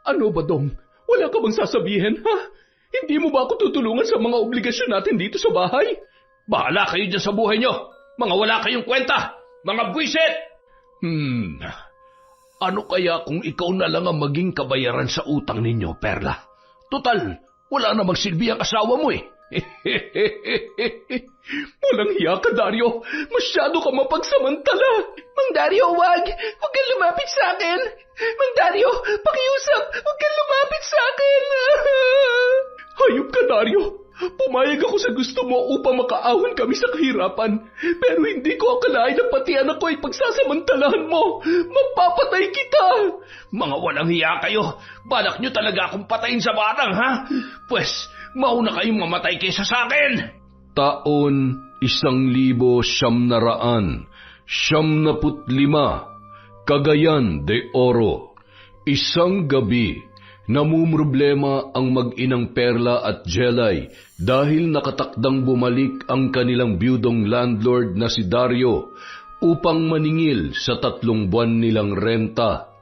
Ano ba, Dong? Wala ka bang sasabihin, ha? Hindi mo ba ako tutulungan sa mga obligasyon natin dito sa bahay? Bahala kayo dyan sa buhay nyo! Mga wala kayong kwenta! Mga buwisit! Ano kaya kung ikaw na lang ang maging kabayaran sa utang ninyo, Perla? Tutal, wala namang silbi ang asawa mo eh. Walang hiya ka, Dario. Masyado ka mapagsamantala. Mang Dario, wag! Huwag kang lumapit sa akin! Mang Dario, pakiusap! Huwag kang lumapit sa akin! Hayop ka, Dario. Pumayag ako sa gusto mo upang makaahon kami sa kahirapan. Pero hindi ko akalain na pati anak ko ay pagsasamantalahan mo. Mapapatay kita! Mga walang hiya kayo. Balak nyo talaga akong patayin sa batang, ha? Pwes, mauna kayong mamatay kaysa sa akin. Taon 1995, Cagayan de Oro. Isang gabi, namumroblema ang mag-inang Perla at Jelay dahil nakatakdang bumalik ang kanilang biyudong landlord na si Dario upang maningil sa 3 buwan nilang renta.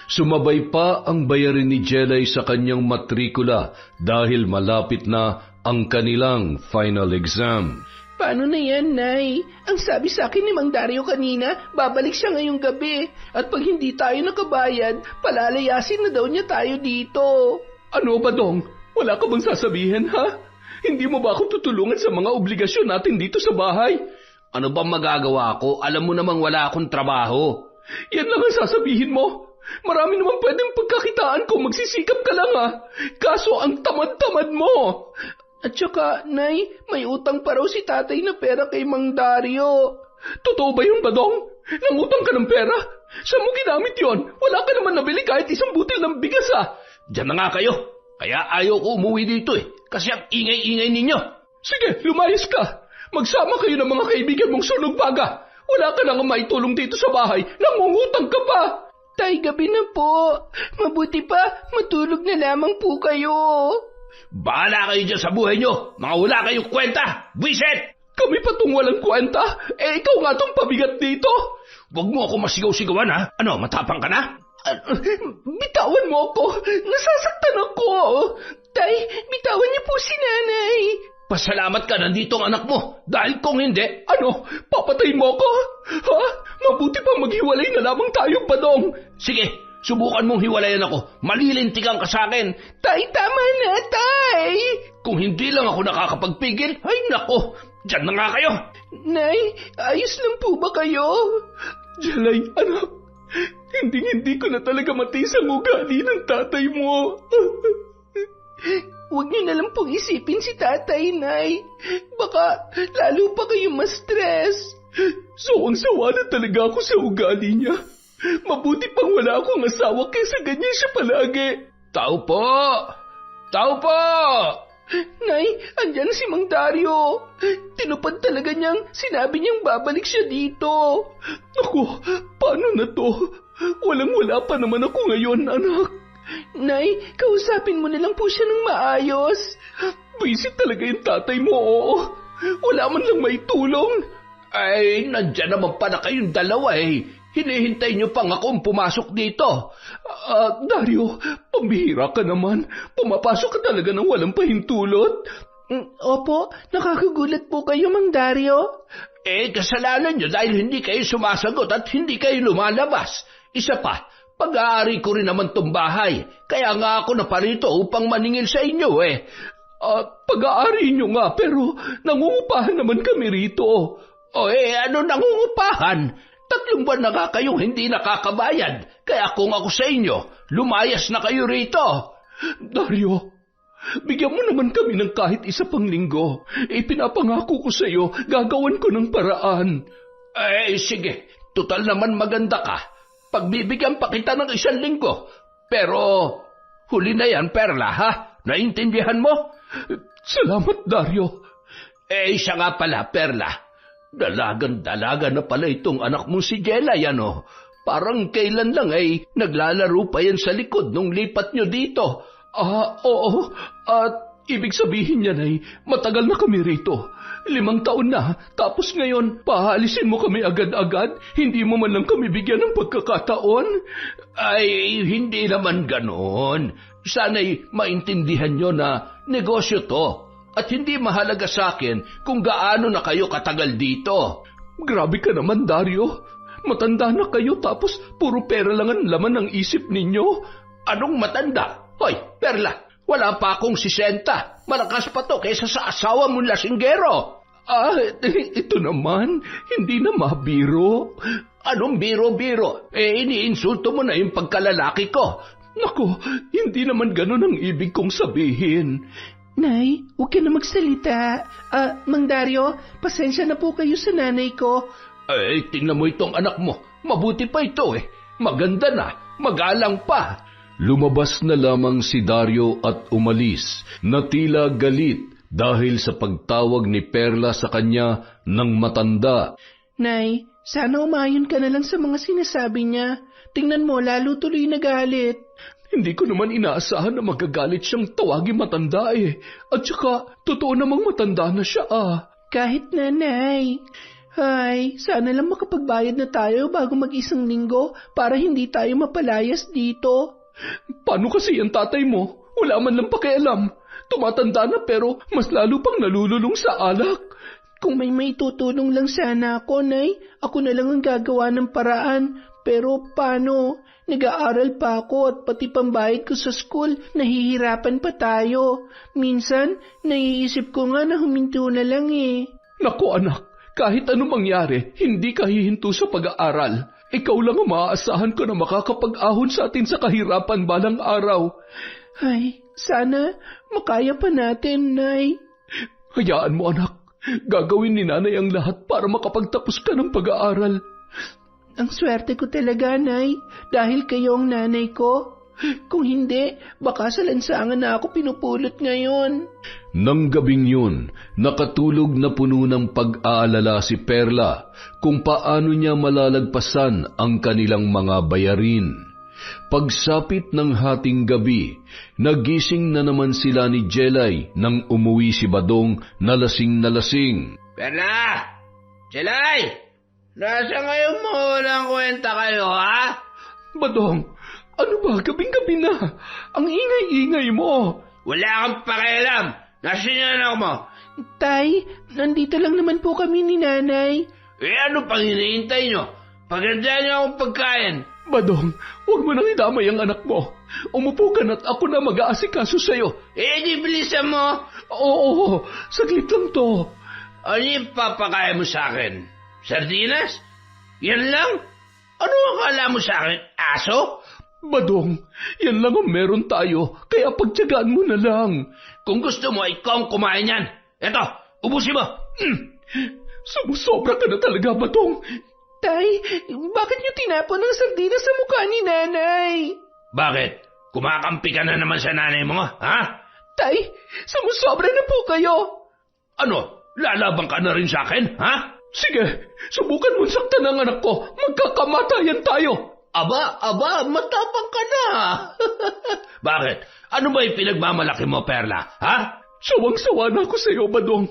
Sumabay pa ang bayarin ni Jelay sa kanyang matrikula dahil malapit na ang kanilang final exam. Paano na yan, Nay? Ang sabi sa akin ni Mang Dario kanina, babalik siya ngayong gabi. At pag hindi tayo nakabayad, palalayasin na daw niya tayo dito. Ano ba, Dong? Wala ka bang sasabihin, ha? Hindi mo ba ako tutulungan sa mga obligasyon natin dito sa bahay? Ano bang magagawa ko? Alam mo namang wala akong trabaho. Yan lang ang sasabihin mo. Marami naman pwedeng pagkakitaan kung magsisikap ka lang, ha? Kaso ang tamad-tamad mo. At saka, Nay, may utang pa raw si tatay na pera kay Mang Dario. Totoo ba yun, Badong? Nangutang ka ng pera? Saan mo ginamit yon? Wala ka naman nabili kahit isang butil ng bigas, ah. Diyan na nga kayo. Kaya ayaw ko umuwi dito eh. Kasi ang ingay-ingay ninyo. Sige, lumayas ka. Magsama kayo ng mga kaibigan mong sunog baga. Wala ka nang maitulong dito sa bahay. Nangungutang ka pa. Tay, gabi na po. Mabuti pa, matulog na lamang po kayo. Bahala kayo dyan sa buhay nyo. Mga wala kayong kwenta. Buwisit! Kami pa tong walang kwenta. Ikaw nga tong pabigat dito. Huwag mo ako masigaw-sigawan, ha? Ano, matapang ka na? Bitawan mo ako. Nasasaktan ako. Tay, bitawan niyo po si Nanay. Pasalamat ka, nandito ang anak mo. Dahil kung hindi... Ano? Papatayin mo ako? Ha? Mabuti pa maghiwalay na lamang tayo, Badong. Sige, subukan mong hiwalayan ako. Malilintigan ka sa akin. Tay, tama na, Tay. Kung hindi lang ako nakakapagpigil, ay nako, dyan na nga kayo. Nay, ayos lang po ba kayo? Jelay, anak, hindi ko na talaga matiis ang ugali ng tatay mo. Huwag niyo na lang pong isipin si tatay, Nay. Baka lalo pa kayo ma-stress. Sawang-sawa na talaga ako sa ugali niya. Mabuti pang wala akong asawa kaysa ganyan siya palagi. Tao po! Tao po! Nay, andyan si Mang Dario. Tinupad talaga niyang sinabi niyang babalik siya dito. Ako, paano na to? Walang-wala pa naman ako ngayon, anak. Nay, kausapin mo na lang po siya ng maayos. Visit talaga yung tatay mo, oo. Wala man lang may tulong. Ay, nandyan naman pala kayong dalawa eh. Hinihintay niyo pang akong pumasok dito. Dario, pambihira ka naman. Pumapasok ka talaga ng walang pahintulot. Opo, nakakagulat po kayo, Mang Dario. Kasalanan niyo dahil hindi kayo sumasagot at hindi kayo lumalabas. Isa pa, pag-aari ko rin naman tong bahay. Kaya nga ako naparito upang maningil sa inyo eh. Pag-aari niyo nga, pero nangungupahan naman kami rito. Ano nangungupahan? 3 buwan na nga kayong hindi nakakabayad. Kaya kung ako sa inyo, lumayas na kayo rito. Dario, bigyan mo naman kami ng kahit isa pang linggo. Ipinapangako ko sa iyo, gagawan ko ng paraan. Sige. Tutal naman maganda ka. Pagbibigyan pa kita ng 1 linggo. Pero, huli na yan, Perla, ha? Naintindihan mo? Salamat, Dario. Siya nga pala, Perla. Dalagan-dalaga na pala itong anak mo si Jelay, ano? Parang kailan lang naglalaro pa yan sa likod nung lipat nyo dito. Oo. Ibig sabihin niyan ay matagal na kami rito. 5 taon na, tapos ngayon, paalisin mo kami agad-agad? Hindi mo man lang kami bigyan ng pagkakataon? Ay, hindi naman ganoon. Sana'y maintindihan nyo na negosyo to. At hindi mahalaga sa akin kung gaano na kayo katagal dito. Grabe ka naman, Dario. Matanda na kayo tapos puro pera lang ang laman ng isip ninyo. Anong matanda? Hoy, Perla, wala pa akong 60. Malakas pa to kaysa sa asawa mong lasinggero. Ito naman, hindi na mabiro. Anong biro-biro? Iniinsulto mo na yung pagkalalaki ko. Naku, hindi naman ganun ang ibig kong sabihin. Nay, huwag ka na magsalita. Mang Dario, pasensya na po kayo sa nanay ko. Tingnan mo itong anak mo. Mabuti pa ito eh. Maganda na, magalang pa. Lumabas na lamang si Dario at umalis na tila galit dahil sa pagtawag ni Perla sa kanya ng matanda. Nay, sana umayon ka na lang sa mga sinasabi niya. Tingnan mo, lalo tuloy nagalit. Hindi ko naman inaasahan na magagalit siyang tawagin matanda eh. At saka, totoo namang matanda na siya Kahit na, Nay. Ay, sana lang makapagbayad na tayo bago mag-1 linggo para hindi tayo mapalayas dito. Paano kasi ang tatay mo? Wala man lang pakialam. Tumatanda na pero mas lalo pang nalululong sa alak. Kung may tutulong lang sana ako, Nay, ako na lang ang gagawa ng paraan. Pero paano? Nag-aaral pa ako at pati pambayad ko sa school, nahihirapan pa tayo. Minsan, naiisip ko nga na huminto na lang eh. Naku anak, kahit anong mangyari, hindi ka hihinto sa pag-aaral. Ikaw lang ang maaasahan ko na makakapag-ahon sa atin sa kahirapan balang araw. Ay, sana makaya pa natin, Nay. Hayaan mo anak, gagawin ni nanay ang lahat para makapagtapos ka ng pag-aaral. Ang swerte ko talaga, Nay, dahil kayo ang nanay ko. Kung hindi, baka sa lansangan na ako pinupulot ngayon. Nang gabing yun, nakatulog na puno ng pag-aalala si Perla kung paano niya malalagpasan ang kanilang mga bayarin. Pagsapit ng hating gabi, nagising na naman sila ni Jelay nang umuwi si Badong na lasing. Perla! Jelay! Nasa ngayon mo walang kwenta kayo, ha? Badong, ano ba? Gabing-gabi na. Ang ingay-ingay mo. Wala kang pakialam. Nasaan yung anak mo? Tay, nandito lang naman po kami ni Nanay. Ano pang hinihintay nyo? Pagandaan niyo akong pagkain. Badong, huwag mo nang idamay ang anak mo. Umupo ka na't ako na mag-aasikaso sa'yo. Di bilisan mo. Oo, saglit lang to. Ano yung papakain mo sa akin? Sardinas? Yan lang? Ano akala mo sa akin? Aso? Badong, yan lang ang meron tayo, kaya pagtiyagaan mo na lang. Kung gusto mo, ikaw ang kumain yan. Eto, ubusin mo. Sumusobra ka na talaga, Badong. Tay, bakit niyo tinapon ang sardinas sa mukha ni Nanay? Bakit? Kumakampi ka na naman sa nanay mo, ha? Tay, sumusobra na po kayo. Ano? Lalabang ka na rin sa akin, ha? Sige, subukan mo saktan ang anak ko. Magkakamatayan tayo. Aba, matapang ka na. Bakit? Ano ba yung pinagmamalaki mo, Perla, ha? Sawang-sawa na ako sa iyo, Badong.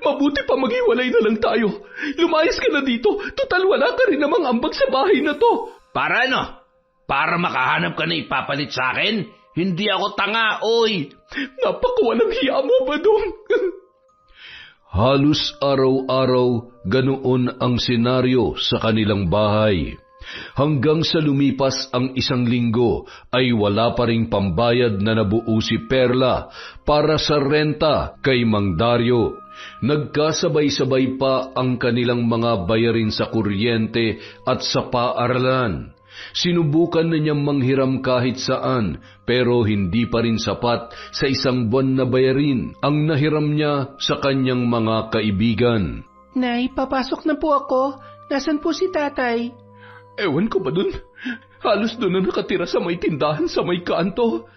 Mabuti pa maghiwalay na lang tayo. Lumayas ka na dito. Total wala ka rin namang ambag sa bahay na to. Para ano? Para makahanap ka na ipapalit sa akin? Hindi ako tanga, oy. Napakawalang hiya mo, Badong. Halos araw-araw ganoon ang senaryo sa kanilang bahay. Hanggang sa lumipas ang 1 linggo ay wala pa ring pambayad na nabuo si Perla para sa renta kay Mang Dario. Nagkasabay-sabay pa ang kanilang mga bayarin sa kuryente at sa paaralan. Sinubukan na niyang manghiram kahit saan pero hindi pa rin sapat sa 1 buwan na bayarin ang nahiram niya sa kanyang mga kaibigan. Nay, papasok na po ako. Nasaan po si tatay? Ewan ko ba dun? Halos dun na nakatira sa may tindahan sa may kanto.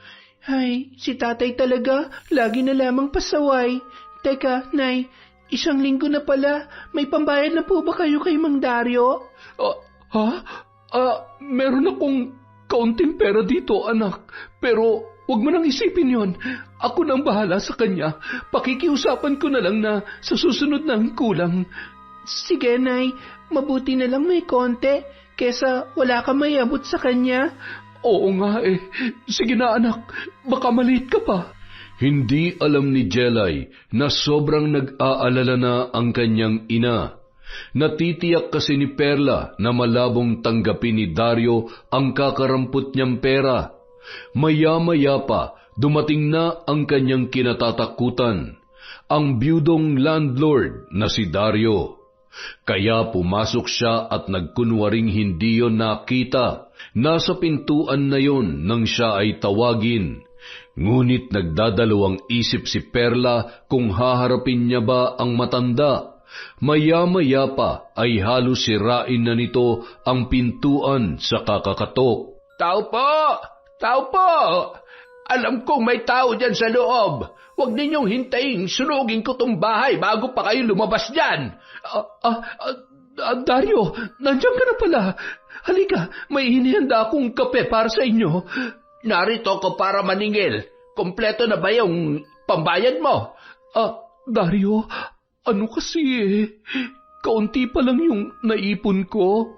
Ay, si tatay talaga. Lagi na lamang pasaway. Teka, Nay, 1 linggo na pala. May pambayad na po ba kayo kay Mang Dario? Meron akong kaunting pera dito, anak. Pero Huwag mo nang isipin yon. Ako nang bahala sa kanya. Pakikiusapan ko na lang na sa susunod na ang kulang. Sige, Nay. Mabuti na lang may konti kesa wala ka may abot sa kanya. Oo nga eh. Sige na anak, baka maliit ka pa. Hindi alam ni Jelay na sobrang nag-aalala na ang kanyang ina. Natitiyak kasi ni Perla na malabong tanggapin ni Dario ang kakarampot niyang pera. Maya-maya pa, dumating na ang kanyang kinatatakutan, ang biyudong landlord na si Dario. Kaya pumasok siya at nagkunwaring hindi yon nakita. Nasa pintuan na yon nang siya ay tawagin. Ngunit nagdadalawang isip si Perla kung haharapin niya ba ang matanda. Maya-maya pa ay halos sirain na nito ang pintuan sa kakakatok. Tao po! Tao po! Alam kong may tao dyan sa loob. Huwag ninyong hintayin, sunugin ko tong bahay bago pa kayo lumabas dyan. Dario, nandiyan ka na pala. Halika, may hinihanda akong kape para sa inyo. Narito ko para maningil. Kompleto na ba yung pambayad mo? Dario, ano kasi kaunti pa lang yung naipon ko.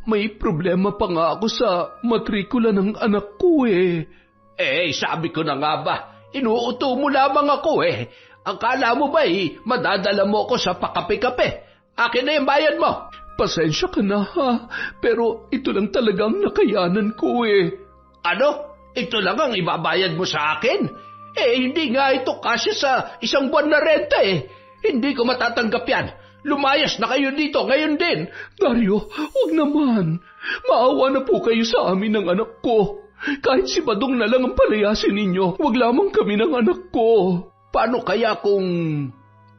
May problema pa nga ako sa matrikula ng anak ko sabi ko na nga ba, inuuto mo lamang ako Akala mo ba madadala mo ko sa pakape-kape? Akin na yung bayad mo. Pasensya ka na ha, pero ito lang talagang nakayanan ko Ano? Ito lang ang ibabayad mo sa akin? Hindi nga ito kasya sa isang buwan na renta Hindi ko matatanggap yan. Lumayas na kayo dito ngayon din. Dario, huwag naman. Maawa na po kayo sa amin ng anak ko. Kahit si Badong na lang ang palayasin ninyo, huwag lamang kami ng anak ko. Paano kaya kung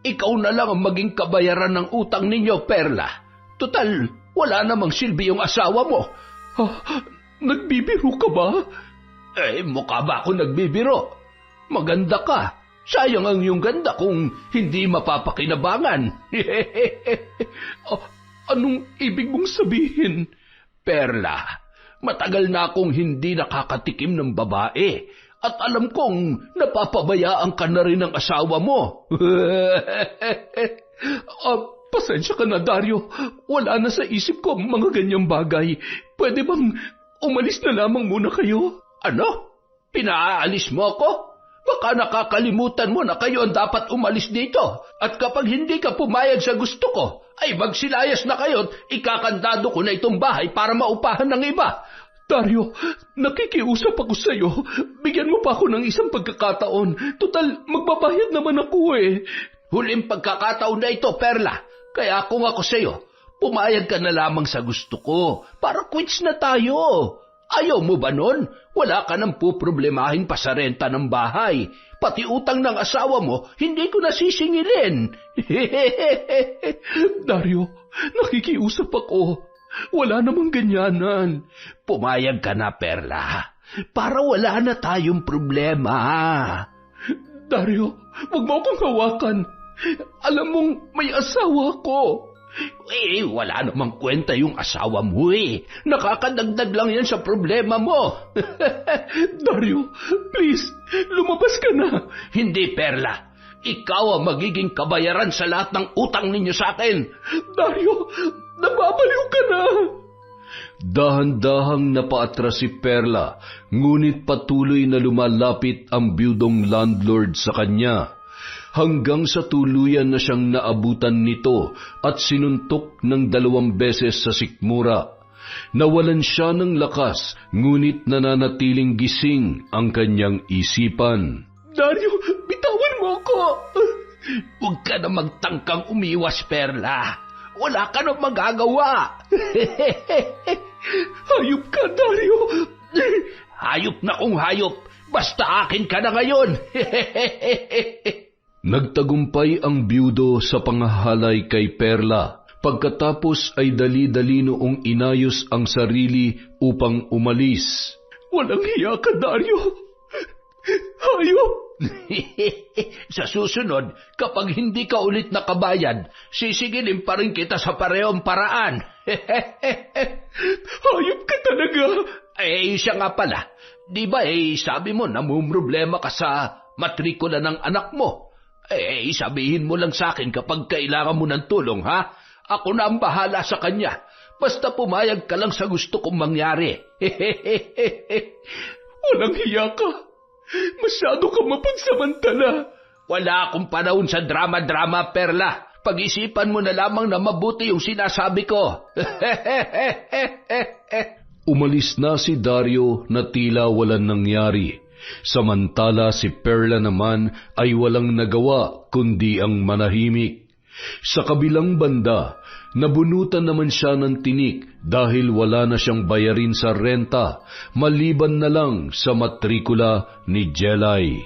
ikaw na lang ang maging kabayaran ng utang ninyo, Perla? Total, wala namang silbi yung asawa mo. Nagbibiro ka ba? Mukha ba ako nagbibiro? Maganda ka. Sayang ang iyong ganda kung hindi mapapakinabangan. Anong ibig mong sabihin? Perla, matagal na akong hindi nakakatikim ng babae at alam kong napapabayaan ka na rin ng asawa mo. Pasensya ka na, Dario. Wala na sa isip ko ang mga ganyang bagay. Pwede bang umalis na lamang muna kayo? Ano? Pinaalis mo ako? Baka nakakalimutan mo na kayo ang dapat umalis dito. At kapag hindi ka pumayag sa gusto ko, ay magsilayas na kayo at ikakandado ko na itong bahay para maupahan ng iba. Dario, nakikiusap ako sa iyo. Bigyan mo pa ako ng isang pagkakataon. Total, magbabayad naman ako Huling pagkakataon na ito, Perla. Kaya kung ako sa iyo, pumayag ka na lamang sa gusto ko para quits na tayo. Ayaw mo ba nun? Wala ka nang puproblemahin pa sa renta ng bahay. Pati utang ng asawa mo, hindi ko nasisingilin. Dario, nakikiusap ako. Wala namang ganyanan. Pumayag ka na, Perla, para wala na tayong problema. Dario, huwag mo akong hawakan. Alam mong may asawa ko. Wala namang kwenta yung asawa mo Nakakadagdag lang yan sa problema mo. Dario, please, lumabas ka na. Hindi, Perla. Ikaw ang magiging kabayaran sa lahat ng utang ninyo sa akin. Dario, nababaliw ka na. Dahan-dahang napaatras si Perla, ngunit patuloy na lumalapit ang biyudong landlord sa kanya. Hanggang sa tuluyan na siyang naabutan nito at sinuntok ng 2 beses sa sikmura. Nawalan siya ng lakas, ngunit nananatiling gising ang kanyang isipan. Dario, bitawan mo ako! Huwag ka na magtangkang umiwas, Perla. Wala ka na magagawa. Hayop ka, Dario! Hayop na kung hayop. Basta akin ka na ngayon. Nagtagumpay ang biyudo sa pangahalay kay Perla. Pagkatapos ay dali-dali noong inayos ang sarili upang umalis. Walang hiya ka, Dario! Hayop! Sa susunod, kapag hindi ka ulit nakabayad, sisigilin pa rin kita sa parehong paraan. Hayop ka talaga! Siya nga pala. Di ba sabi mo namumroblema ka sa matrikula ng anak mo? Sabihin mo lang sa akin kapag kailangan mo ng tulong, ha? Ako na ang bahala sa kanya. Basta pumayag ka lang sa gusto kong mangyari. Walang hiya ka. Masyado ka mapagsamantala. Wala akong panahon sa drama-drama, Perla. Pag-isipan mo na lamang na mabuti yung sinasabi ko. Umalis na si Dario na tila walang nangyari. Samantala si Perla naman ay walang nagawa kundi ang manahimik. Sa kabilang banda, nabunutan naman siya ng tinik dahil wala na siyang bayarin sa renta, maliban na lang sa matrikula ni Jelay.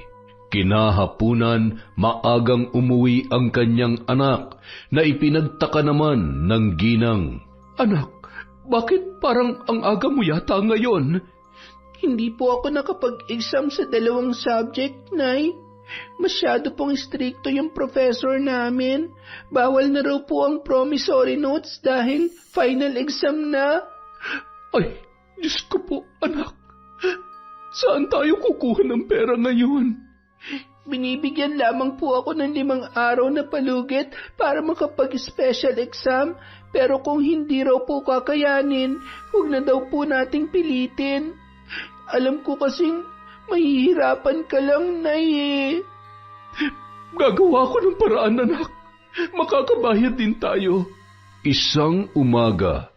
Kinahapunan, maagang umuwi ang kanyang anak na ipinagtaka naman ng ginang. Anak, bakit parang ang aga mo yata ngayon? Hindi po ako nakapag-exam sa 2 subject, Nay. Masyado pong stricto yung professor namin. Bawal na raw po ang promissory notes dahil final exam na. Ay, Diyos ko po, anak. Saan tayo kukuha ng pera ngayon? Binibigyan lamang po ako ng 5 araw na palugit para makapag-special exam. Pero kung hindi raw po kakayanin, huwag na daw po nating pilitin. Alam ko kasing mahihirapan ka lang, Nay. Gagawa ko ng paraan, anak. Makakabayad din tayo. Isang umaga,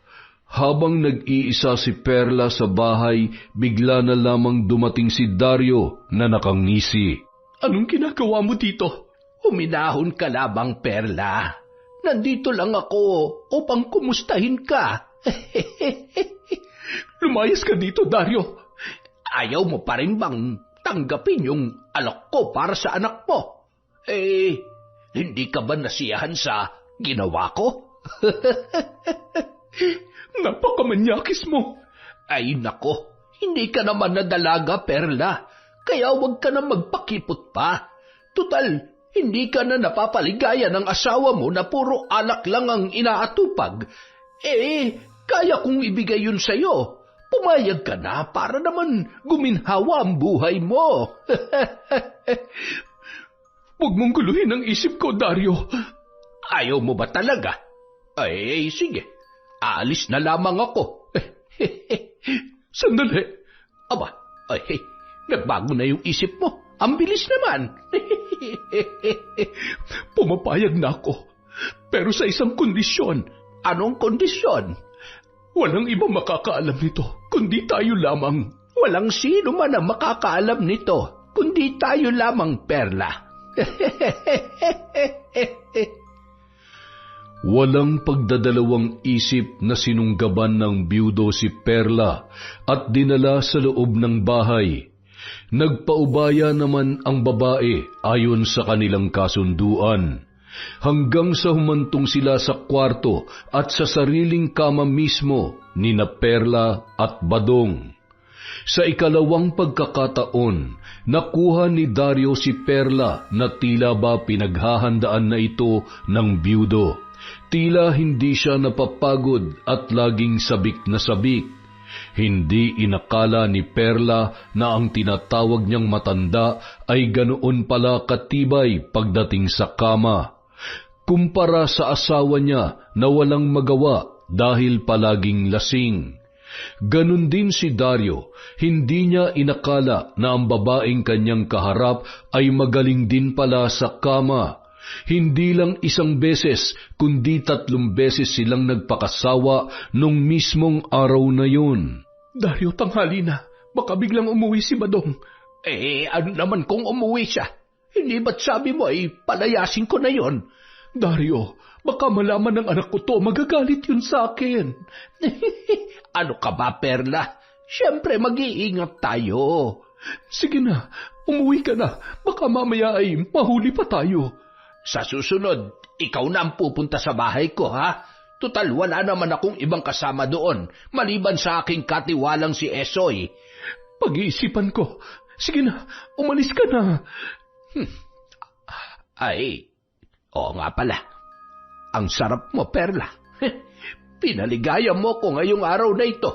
habang nag-iisa si Perla sa bahay, bigla na lamang dumating si Dario na nakangisi. Anong ginagawa mo dito? Huminahon ka labang, Perla. Nandito lang ako upang kumustahin ka. Lumayas ka dito, Dario. Ayaw mo pa rin bang tanggapin yung alok ko para sa anak mo? Hindi ka ba nasiyahan sa ginawa ko? Napakamanyakis mo. Ay nako, hindi ka naman nadalaga, Perla. Kaya huwag ka na magpakipot pa. Tutal, hindi ka na napapaligaya ng asawa mo na puro alak lang ang inaatupag. Kaya kong ibigay yun sa'yo. Pumayag ka na para naman guminhawa ang buhay mo. Huwag mong guluhin ang isip ko, Dario. Ayaw mo ba talaga? Sige. Aalis na lamang ako. Sandali. Aba, nagbago na yung isip mo. Ang bilis naman. Pumapayag na ako. Pero sa isang kondisyon. Anong kondisyon? Walang iba makakaalam nito, kundi tayo lamang. Walang sino man ang makakaalam nito, kundi tayo lamang, Perla. Walang pagdadalawang isip na sinunggaban ng biyudo si Perla at dinala sa loob ng bahay. Nagpaubaya naman ang babae ayon sa kanilang kasunduan. Hanggang sa humantong sila sa kwarto at sa sariling kama mismo ni na Perla at Badong. Sa ikalawang pagkakataon, nakuha ni Dario si Perla na tila ba pinaghahandaan na ito ng biyudo. Tila hindi siya napapagod at laging sabik na sabik. Hindi inakala ni Perla na ang tinatawag niyang matanda ay ganoon pala katibay pagdating sa kama. Kumpara sa asawa niya na walang magawa dahil palaging lasing. Ganon din si Dario, hindi niya inakala na ang babaeng kanyang kaharap ay magaling din pala sa kama. Hindi lang 1 beses, kundi 3 beses silang nagpakasawa nung mismong araw na yun. Dario, tanghali na. Baka biglang umuwi si Badong. Ano naman kung umuwi siya? Hindi ba't sabi mo ay palayasin ko na yon? Dario, baka malaman ng anak ko to, magagalit yun sa akin. Ano ka ba, Perla? Siyempre, mag-iingat tayo. Sige na, umuwi ka na. Baka mamaya ay mahuli pa tayo. Sa susunod, ikaw na ang pupunta sa bahay ko, ha? Tutal, wala naman akong ibang kasama doon, maliban sa aking katiwalang si Esoy. Pag-iisipan ko. Sige na, umalis ka na. Oo nga pala. Ang sarap mo, Perla. Pinaligaya mo ko ngayong araw na ito.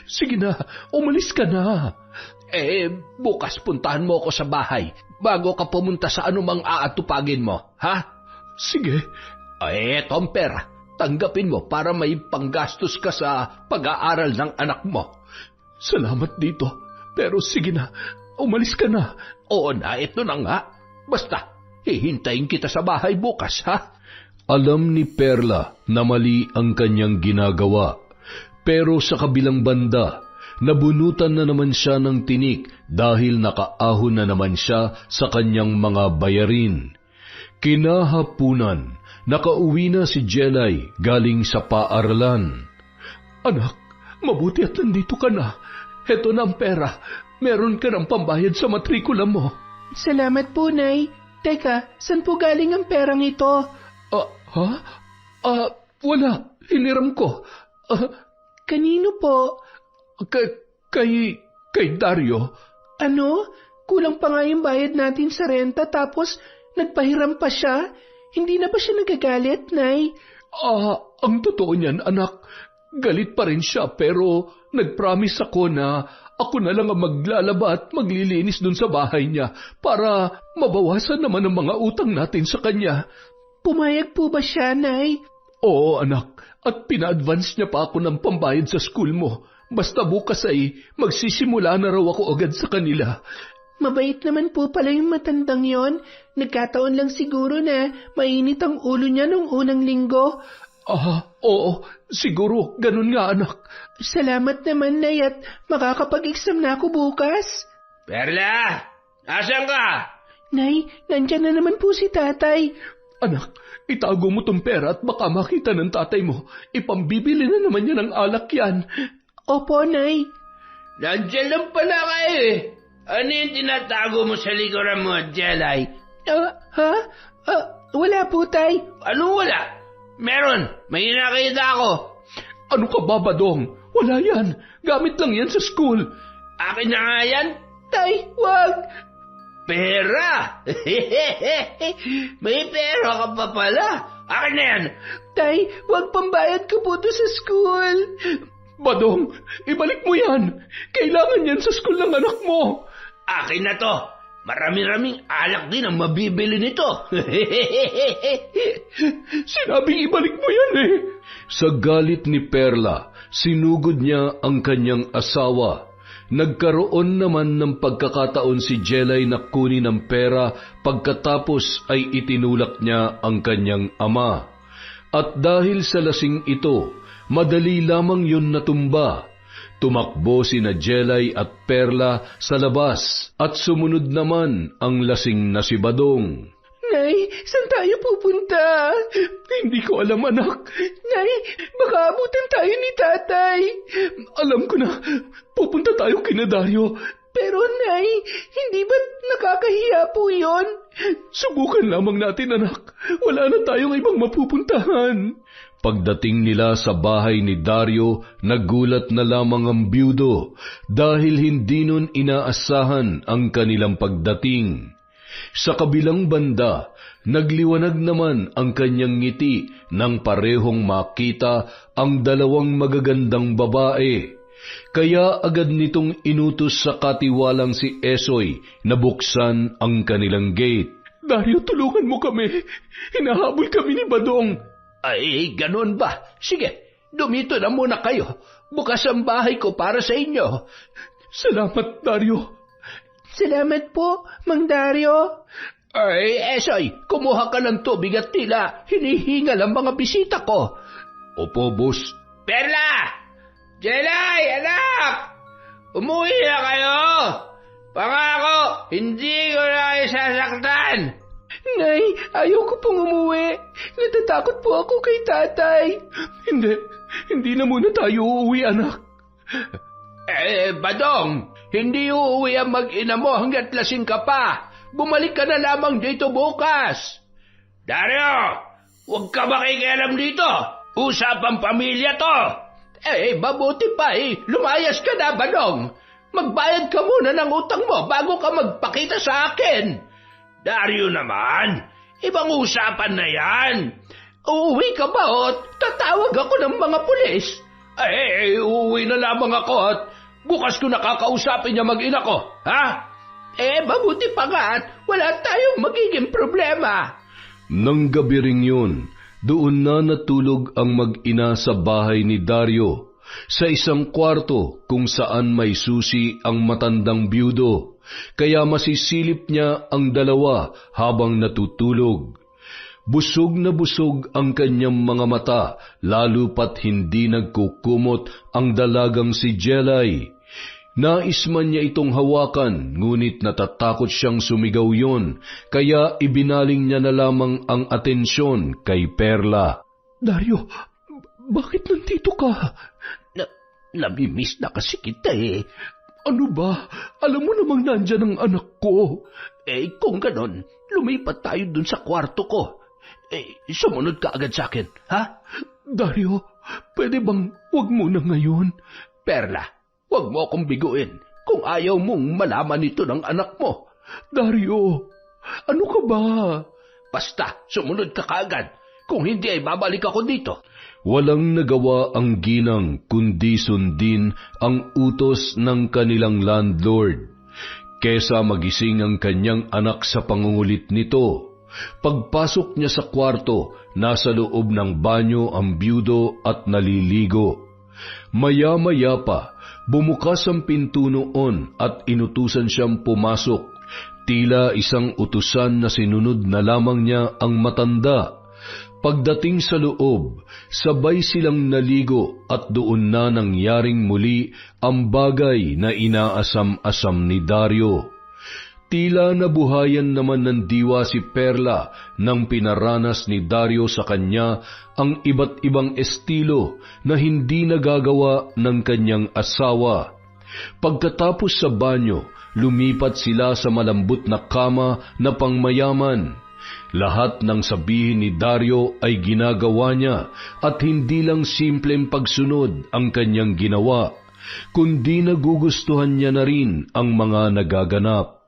Sige na, umalis ka na. Bukas puntahan mo ako sa bahay bago ka pumunta sa anumang aatupagin mo, ha? Sige. Eto ang pera. Tanggapin mo para may panggastos ka sa pag-aaral ng anak mo. Salamat dito. Pero sige na, umalis ka na. Oo na, ito na nga. Basta, hihintayin kita sa bahay bukas, ha? Alam ni Perla na mali ang kanyang ginagawa. Pero sa kabilang banda, nabunutan na naman siya ng tinik dahil nakaahon na naman siya sa kanyang mga bayarin. Kinahapunan, nakauwi na si Jelay galing sa paaralan. Anak, mabuti at nandito ka na. Heto na ang pera. Meron ka ng pambayad sa matrikula mo. Salamat po, Nay. Teka, saan po galing ang perang ito? Wala. Hiniram ko. Kanino po? Kay Dario. Ano? Kulang pa nga yung bayad natin sa renta tapos nagpahiram pa siya? Hindi na ba siya nagagalit, Nay? Ang totoo niyan, anak, galit pa rin siya pero nag-promise ako na ako na lang ang maglalaba at maglilinis dun sa bahay niya para mabawasan naman ang mga utang natin sa kanya. Pumayag po ba siya, Nay? Oo, anak, at pina-advance niya pa ako ng pambayad sa school mo. Basta bukas ay magsisimula na raw ako agad sa kanila. Mabait naman po pala yung matandang yon. Nagkataon lang siguro na mainit ang ulo niya nung unang linggo. Oo, siguro, ganun nga anak. Salamat naman, Nay, at makakapag-exam na ako bukas. Perla! Asan ka? Nay, nandyan na naman po si tatay. Anak, itago mo tong pera at baka makita ng tatay mo. Ipambibili na naman niya ng alak yan. Opo, Nay. Nandiyan lang pala kayo eh. Ano yung tinatago mo sa likuran mo, Jelay? Wala po, Tay. Ano wala? Meron. May nakita ako. Ano ka ba, Badong? Wala yan. Gamit lang yan sa school. Akin na nga yan? Tay, wag. Pera! May pera ka pa pala. Akin na yan. Tay, wag pambayad ko po to sa school. Badong, ibalik mo yan. Kailangan yan sa school ng anak mo. Akin na to. Marami-raming alak din ang mabibili nito. Sinabing ibalik mo yan eh. Sa galit ni Perla, sinugod niya ang kanyang asawa. Nagkaroon naman ng pagkakataon si Jelay na kunin ang pera pagkatapos ay itinulak niya ang kanyang ama. At dahil sa lasing ito, madali lamang yun natumba. Tumakbo sina Jelay at Perla sa labas at sumunod naman ang lasing na si Badong. Nay, saan tayo pupunta? Hindi ko alam, anak. Nay, baka abutan tayo ni tatay. Alam ko na, pupunta tayo kina Dario. Pero Nay, hindi ba nakakahiya po yon? Subukan lamang natin, anak. Wala na tayong ibang mapupuntahan. Pagdating nila sa bahay ni Dario, nagulat na lamang ang byudo dahil hindi nun inaasahan ang kanilang pagdating. Sa kabilang banda, nagliwanag naman ang kanyang ngiti nang parehong makita ang dalawang magagandang babae. Kaya agad nitong inutos sa katiwalang si Esoy na buksan ang kanilang gate. Dario, tulungan mo kami. Hinahabol kami ni Badong. Ay, ganun ba? Sige, dumito na muna kayo. Bukas ang bahay ko para sa inyo. Salamat, Dario. Salamat po, Mang Dario. Ay, Esoy, kumuha ka ng tubig at tila hinihingal ang mga bisita ko. Opo, boss. Perla! Jelay, anak! Umuwi na kayo! Pangako, hindi ko na kayo sasaktan! Nay, ayoko pong umuwi. Natatakot po ako kay tatay. Hindi na muna tayo uuwi, anak. Badong, hindi uuwi ang mag-ina mo hanggat lasing ka pa. Bumalik ka na lamang dito bukas. Dario, huwag ka makikialam dito. Usapang pamilya to. Mabuti pa lumayas ka na, Badong. Magbayad ka muna ng utang mo bago ka magpakita sa akin. Dario naman, ibang usapan na yan. Uuwi ka ba o tatawag ako ng mga pulis? Uuwi na lamang ako at bukas ko nakakausapin niya mag-ina ko, ha? Mabuti pa nga at wala tayong magiging problema. Nang gabi ring yun, doon na natulog ang mag-ina sa bahay ni Dario, sa isang kwarto kung saan may susi ang matandang byudo, kaya masisilip niya ang dalawa habang natutulog. Busog na busog ang kanyang mga mata, lalo pat hindi nagkukumot ang dalagang si Jelay. Nais man niya itong hawakan, ngunit natatakot siyang sumigaw yon, kaya ibinaling niya na lamang ang atensyon kay Perla. Dario, bakit nandito ka? Namimiss na kasi kita Ano ba? Alam mo namang nandyan ang anak ko. Kung ganon, lumipat tayo dun sa kwarto ko. Sumunod ka agad sa akin, ha? Dario, pwede bang wag mo na ngayon? Perla, wag mo akong biguin kung ayaw mong malaman ito ng anak mo. Dario, ano ka ba? Basta, sumunod ka kaagad. Kung hindi ay babalik ako dito. Walang nagawa ang ginang kundi sundin ang utos ng kanilang landlord. Kesa magising ang kanyang anak sa pangungulit nito. Pagpasok niya sa kwarto, nasa loob ng banyo ang byudo at naliligo. Maya-maya pa, bumukas ang pinto noon at inutusan siyang pumasok. Tila isang utusan na sinunod na lamang niya ang matanda. Pagdating sa loob, sabay silang naligo at doon na nangyaring muli ang bagay na inaasam-asam ni Dario. Tila nabuhayan naman ng diwa si Perla nang pinaranas ni Dario sa kanya ang iba't ibang estilo na hindi nagagawa ng kanyang asawa. Pagkatapos sa banyo, lumipat sila sa malambot na kama na pangmayaman. Lahat ng sabihin ni Dario ay ginagawa niya at hindi lang simpleng pagsunod ang kanyang ginawa, kundi nagugustuhan niya na rin ang mga nagaganap.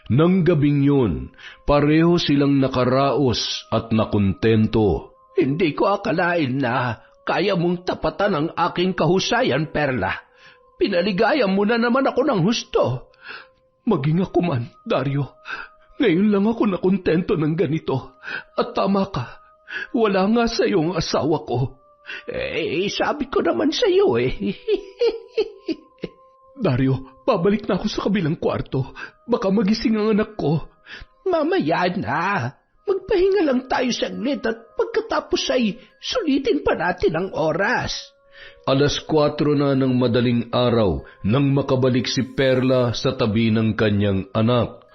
Nang gabing yun, pareho silang nakaraos at nakontento. Hindi ko akalain na kaya mong tapatan ang aking kahusayan, Perla. Pinaligaya mo na naman ako ng husto. Maging ako man, Dario. Ngayon lang ako nakontento ng ganito. At tama ka, wala nga sa iyo ang asawa ko. Sabi ko naman sa iyo Dario, pabalik na ako sa kabilang kwarto. Baka magising ang anak ko. Mamaya na. Magpahinga lang tayo saglit at pagkatapos ay sulitin pa natin ang oras. 4:00 na ng madaling araw nang makabalik si Perla sa tabi ng kanyang anak.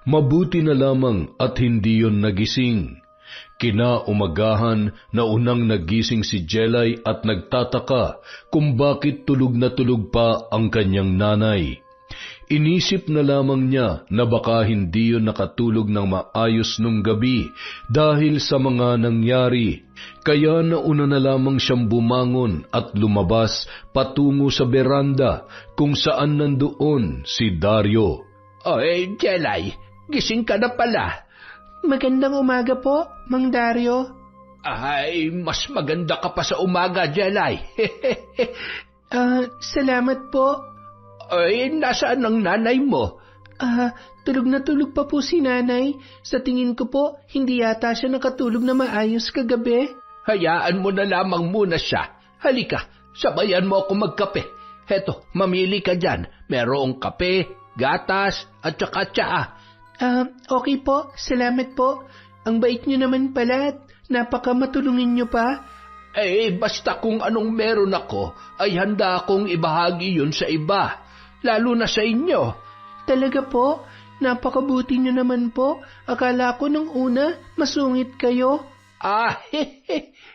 Mabuti na lamang at hindi yon nagising. Kinaumagahan na unang nagising si Jelay at nagtataka kung bakit tulog na tulog pa ang kanyang nanay. Inisip na lamang niya na baka hindi yun nakatulog ng maayos nung gabi dahil sa mga nangyari. Kaya nauna na lamang siyang bumangon at lumabas patungo sa beranda kung saan nandoon si Dario. Jelay, gising ka na pala. Magandang umaga po, Mang Dario. Ay, mas maganda ka pa sa umaga, Jelay. Salamat po. Nasaan ang nanay mo? Tulog na tulog pa po si nanay. Sa tingin ko po, hindi yata siya nakatulog na maayos kagabi. Hayaan mo na lamang muna siya. Halika, sabayan mo ako magkape. Heto, mamili ka dyan. Merong kape, gatas, at saka tsaa. Okay po, salamat po. Ang bait niyo naman pala at napakamatulungin niyo pa. Basta kung anong meron ako, ay handa akong ibahagi yun sa iba. Lalo na sa inyo. Talaga po? Napakabuti niyo naman po. Akala ko nung una, masungit kayo.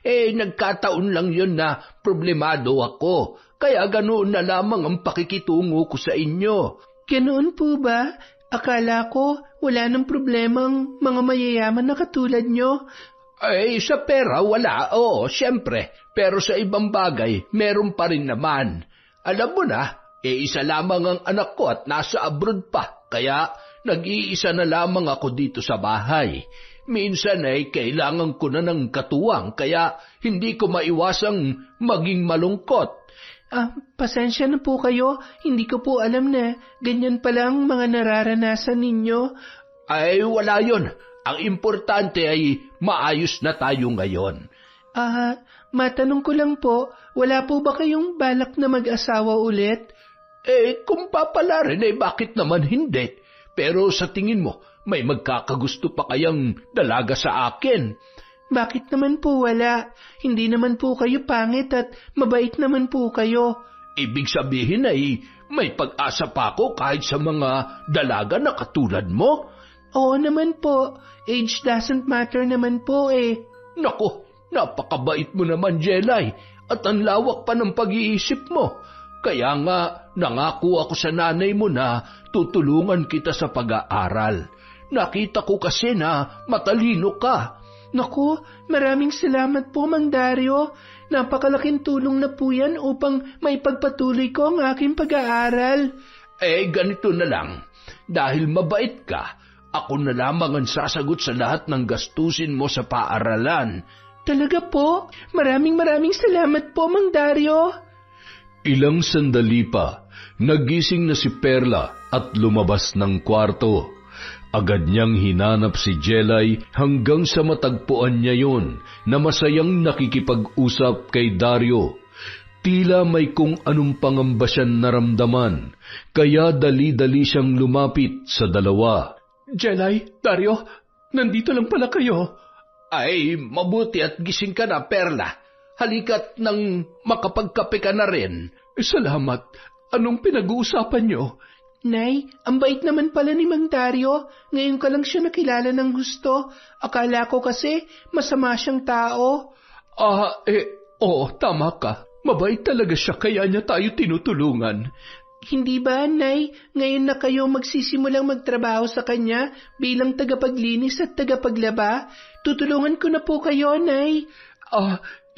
Nagkataon lang yun na problemado ako. Kaya ganoon na lamang ang pakikitungo ko sa inyo. Ganoon po ba? Akala ko wala nang problema ang mga mayayaman na katulad nyo. Sa pera wala, siyempre. Pero sa ibang bagay, meron pa rin naman. Alam mo na, isa lamang ang anak ko at nasa abroad pa. Kaya nag-iisa na lamang ako dito sa bahay. Minsan ay kailangan ko na ng katuwang kaya hindi ko maiwasang maging malungkot. Pasensya na po kayo. Hindi ko po alam na ganyan palang mga nararanasan ninyo. Ay, wala yon. Ang importante ay maayos na tayo ngayon. Matanong ko lang po, wala po ba kayong balak na mag-asawa ulit? Kung papalarin ay bakit naman hindi? Pero sa tingin mo, may magkakagusto pa kayang dalaga sa akin? Bakit naman po wala? Hindi naman po kayo pangit at mabait naman po kayo. Ibig sabihin ay may pag-asa pa ako kahit sa mga dalaga na katulad mo? Oo naman po. Age doesn't matter naman po eh. Naku, napakabait mo naman, Jelay. At ang lawak pa ng pag-iisip mo. Kaya nga, nangako ako sa nanay mo na tutulungan kita sa pag-aaral. Nakita ko kasi na matalino ka. Naku, maraming salamat po, Mang Dario. Napakalaking tulong na po yan upang maipagpatuloy ko ang aking pag-aaral. Ganito na lang. Dahil mabait ka, ako na lamang ang sasagot sa lahat ng gastusin mo sa paaralan. Talaga po? Maraming salamat po, Mang Dario. Ilang sandali pa, nagising na si Perla at lumabas ng kwarto. Agad niyang hinanap si Jelay hanggang sa matagpuan niya yon na masayang nakikipag-usap kay Dario. Tila may kung anong pangamba siyang naramdaman, kaya dali-dali siyang lumapit sa dalawa. Jelay, Dario, nandito lang pala kayo. Ay, mabuti at gising ka na, Perla. Halika't nang makapagkape ka na rin. Salamat. Anong pinag-uusapan niyo? Nay, ang bait naman pala ni Mang Dario. Ngayon ka lang siya nakilala ng gusto. Akala ko kasi masama siyang tao. Oo, tama ka. Mabait talaga siya kaya niya tayo tinutulungan. Hindi ba, Nay, ngayon na kayo magsisimulang magtrabaho sa kanya bilang tagapaglinis at tagapaglaba? Tutulungan ko na po kayo, Nay.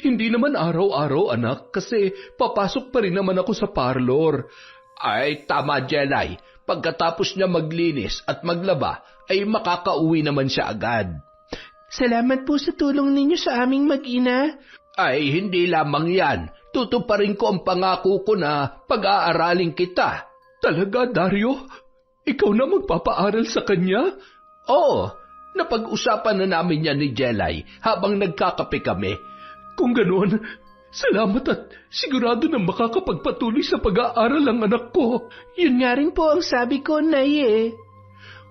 Hindi naman araw-araw, anak, kasi papasok pa rin naman ako sa parlor. Ay, tama, Jelay. Pagkatapos niya maglinis at maglaba, ay makakauwi naman siya agad. Salamat po sa tulong ninyo sa aming mag-ina. Ay, hindi lamang yan. Tutuparin ko ang pangako ko na pag-aaralin kita. Talaga, Dario? Ikaw na magpapaaral sa kanya? Oo, napag-usapan na namin yan ni Jelay habang nagkakape kami. Kung ganoon, salamat at sigurado na makakapagpatuloy sa pag-aaral ang anak ko. Yun nga rin po ang sabi ko, Nay eh.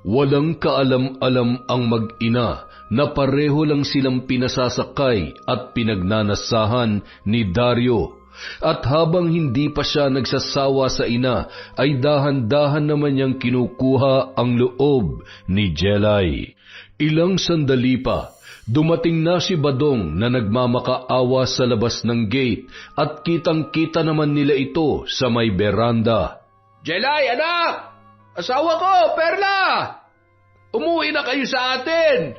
Walang kaalam-alam ang mag-ina na pareho lang silang pinasasakay at pinagnanasahan ni Dario. At habang hindi pa siya nagsasawa sa ina, ay dahan-dahan naman niyang kinukuha ang loob ni Jelay. Ilang sandali pa, dumating na si Badong na nagmamakaawa sa labas ng gate at kitang-kita naman nila ito sa may beranda. Jelay, anak! Asawa ko, Perla! Umuwi na kayo sa atin!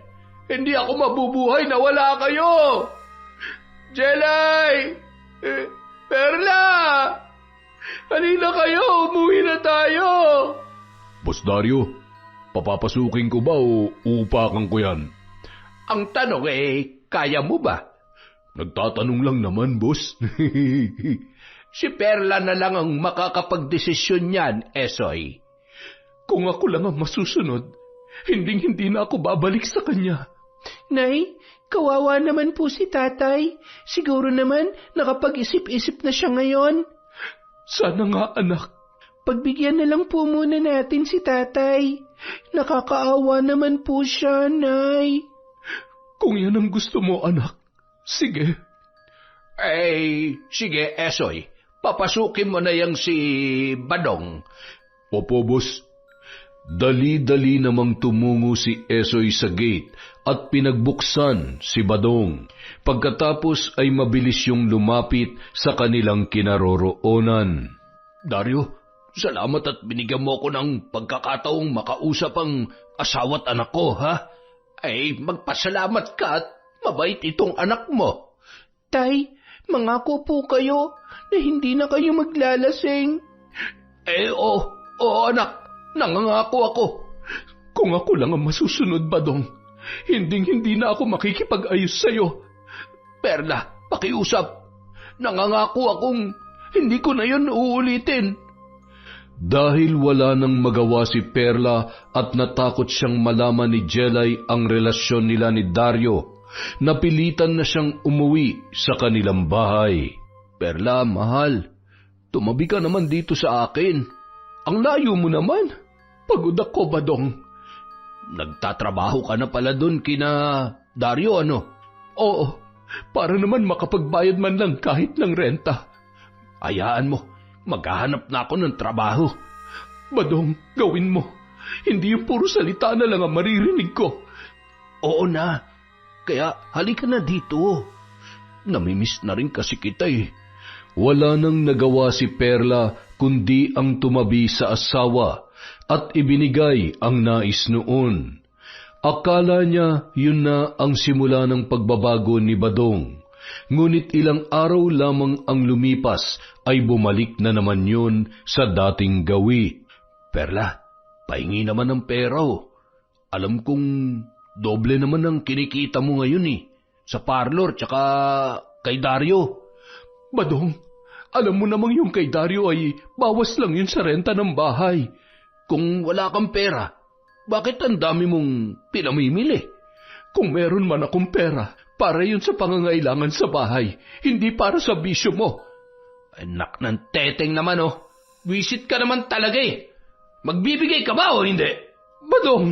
Hindi ako mabubuhay na wala kayo! Jelay! Perla! Halina kayo! Umuwi na tayo! Boss Dario, papapasukin ko ba o uupakan ko yan? Ang tanong kaya mo ba? Nagtatanong lang naman, boss. Si Perla na lang ang makakapagdesisyon niyan, Esoy. Kung ako lang ang masusunod, hindi na ako babalik sa kanya. Nay, kawawa naman po si tatay. Siguro naman nakapag-isip-isip na siya ngayon. Sana nga, anak. Pagbigyan na lang po muna natin si tatay. Nakakaawa naman po siya, Nay. Kung yan ang gusto mo, anak, sige. Sige, Esoy. Papasukin mo na yang si Badong. Opo, boss. Dali-dali namang tumungo si Esoy sa gate at pinagbuksan si Badong. Pagkatapos ay mabilis yung lumapit sa kanilang kinaroroonan. Dario, salamat at binigyan mo ko ng pagkakataong makausap ang asawa't anak ko, ha? Magpasalamat ka at mabait itong anak mo. Tay, mangako po kayo na hindi na kayo maglalasing. Oo anak. Nangangako ako. Kung ako lang ang masusunod, Badong, hindi na ako makikipag-ayos sa'yo. Perla, pakiusap. Nangangako akong Hindi ko na yun uulitin. Dahil wala nang magawa si Perla at natakot siyang malaman ni Jelay ang relasyon nila ni Dario, napilitan na siyang umuwi sa kanilang bahay. Perla, mahal, tumabi ka naman dito sa akin. Ang layo mo naman. Pagod ako, Badong. Nagtatrabaho ka na pala dun kina Dario, ano? Oo, para naman makapagbayad man lang kahit ng renta. Hayaan mo, maghahanap na ako ng trabaho. Badong, gawin mo. Hindi yung puro salita na lang ang maririnig ko. Oo na, kaya halika na dito. Namimiss na rin kasi kita eh. Wala nang nagawa si Perla kundi ang tumabi sa asawa at ibinigay ang nais noon. Akala niya yun na ang simula ng pagbabago ni Badong. Ngunit ilang araw lamang ang lumipas ay bumalik na naman yun sa dating gawi. Perla, pahingi naman ng pera oh. Alam kong doble naman ang kinikita mo ngayon eh. Sa parlor tsaka kay Dario. Badong, alam mo namang yung kay Dario ay bawas lang yun sa renta ng bahay. Kung wala kang pera, bakit ang dami mong pinamimili? Kung meron man akong pera, para yun sa pangangailangan sa bahay, hindi para sa bisyo mo. Anak ng teteng naman oh. Wisit ka naman talaga eh. Magbibigay ka ba o hindi? Badong,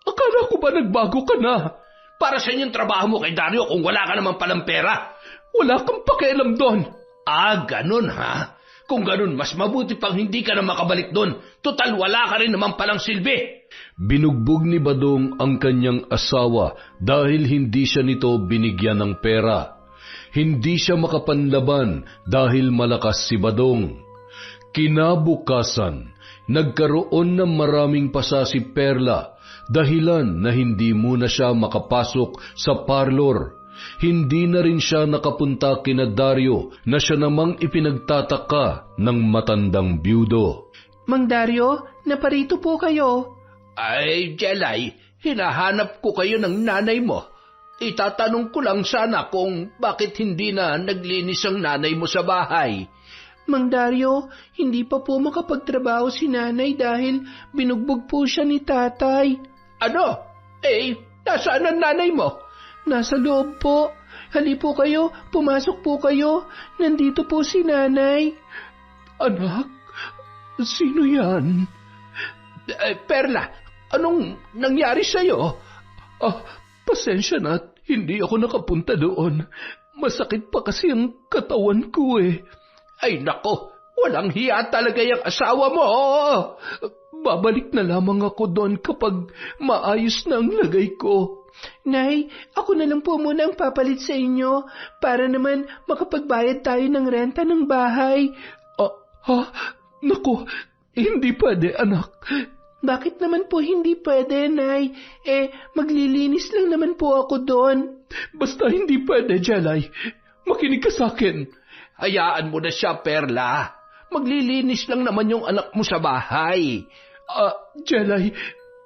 akala ko ba nagbago ka na? Para sa yung trabaho mo kay Dario kung wala ka naman palang pera? Wala kang pakialam doon. Ah, ganun ha? Kung ganun, mas mabuti pang hindi ka na makabalik doon. Total, wala ka rin naman palang silbi. Binugbog ni Badong ang kanyang asawa dahil hindi siya nito binigyan ng pera. Hindi siya makapanlaban dahil malakas si Badong. Kinabukasan, nagkaroon ng maraming pasa si Perla dahilan na hindi muna siya makapasok sa parlor. Hindi na rin siya nakapunta kina Dario na siya namang ipinagtataka ng matandang byudo. Mang Dario, naparito po kayo. Ay, Jelay, hinahanap ko kayo ng nanay mo. Itatanong ko lang sana kung bakit hindi na naglinis ang nanay mo sa bahay. Mang Dario, hindi pa po makapagtrabaho si nanay dahil binugbog po siya ni tatay. Ano? Nasaan ang nanay mo? Nasa loob po. Hali po kayo, pumasok po kayo. Nandito po si nanay. Anak, sino yan? Perla, anong nangyari sa'yo? Pasensya na at hindi ako nakapunta doon. Masakit pa kasi ang katawan ko eh. Ay nako, walang hiya talaga yung asawa mo. Babalik na lamang ako doon kapag maayos na ang lagay ko. Nay, ako na lang po muna ang papalit sa inyo para naman makapagbayad tayo ng renta ng bahay. Naku, hindi pwede anak. Bakit naman po hindi pwede, Nay? Maglilinis lang naman po ako doon. Basta hindi pwede, Jelay. Makinig ka sa akin. Hayaan mo na siya, Perla. Maglilinis lang naman yung anak mo sa bahay. Jelay,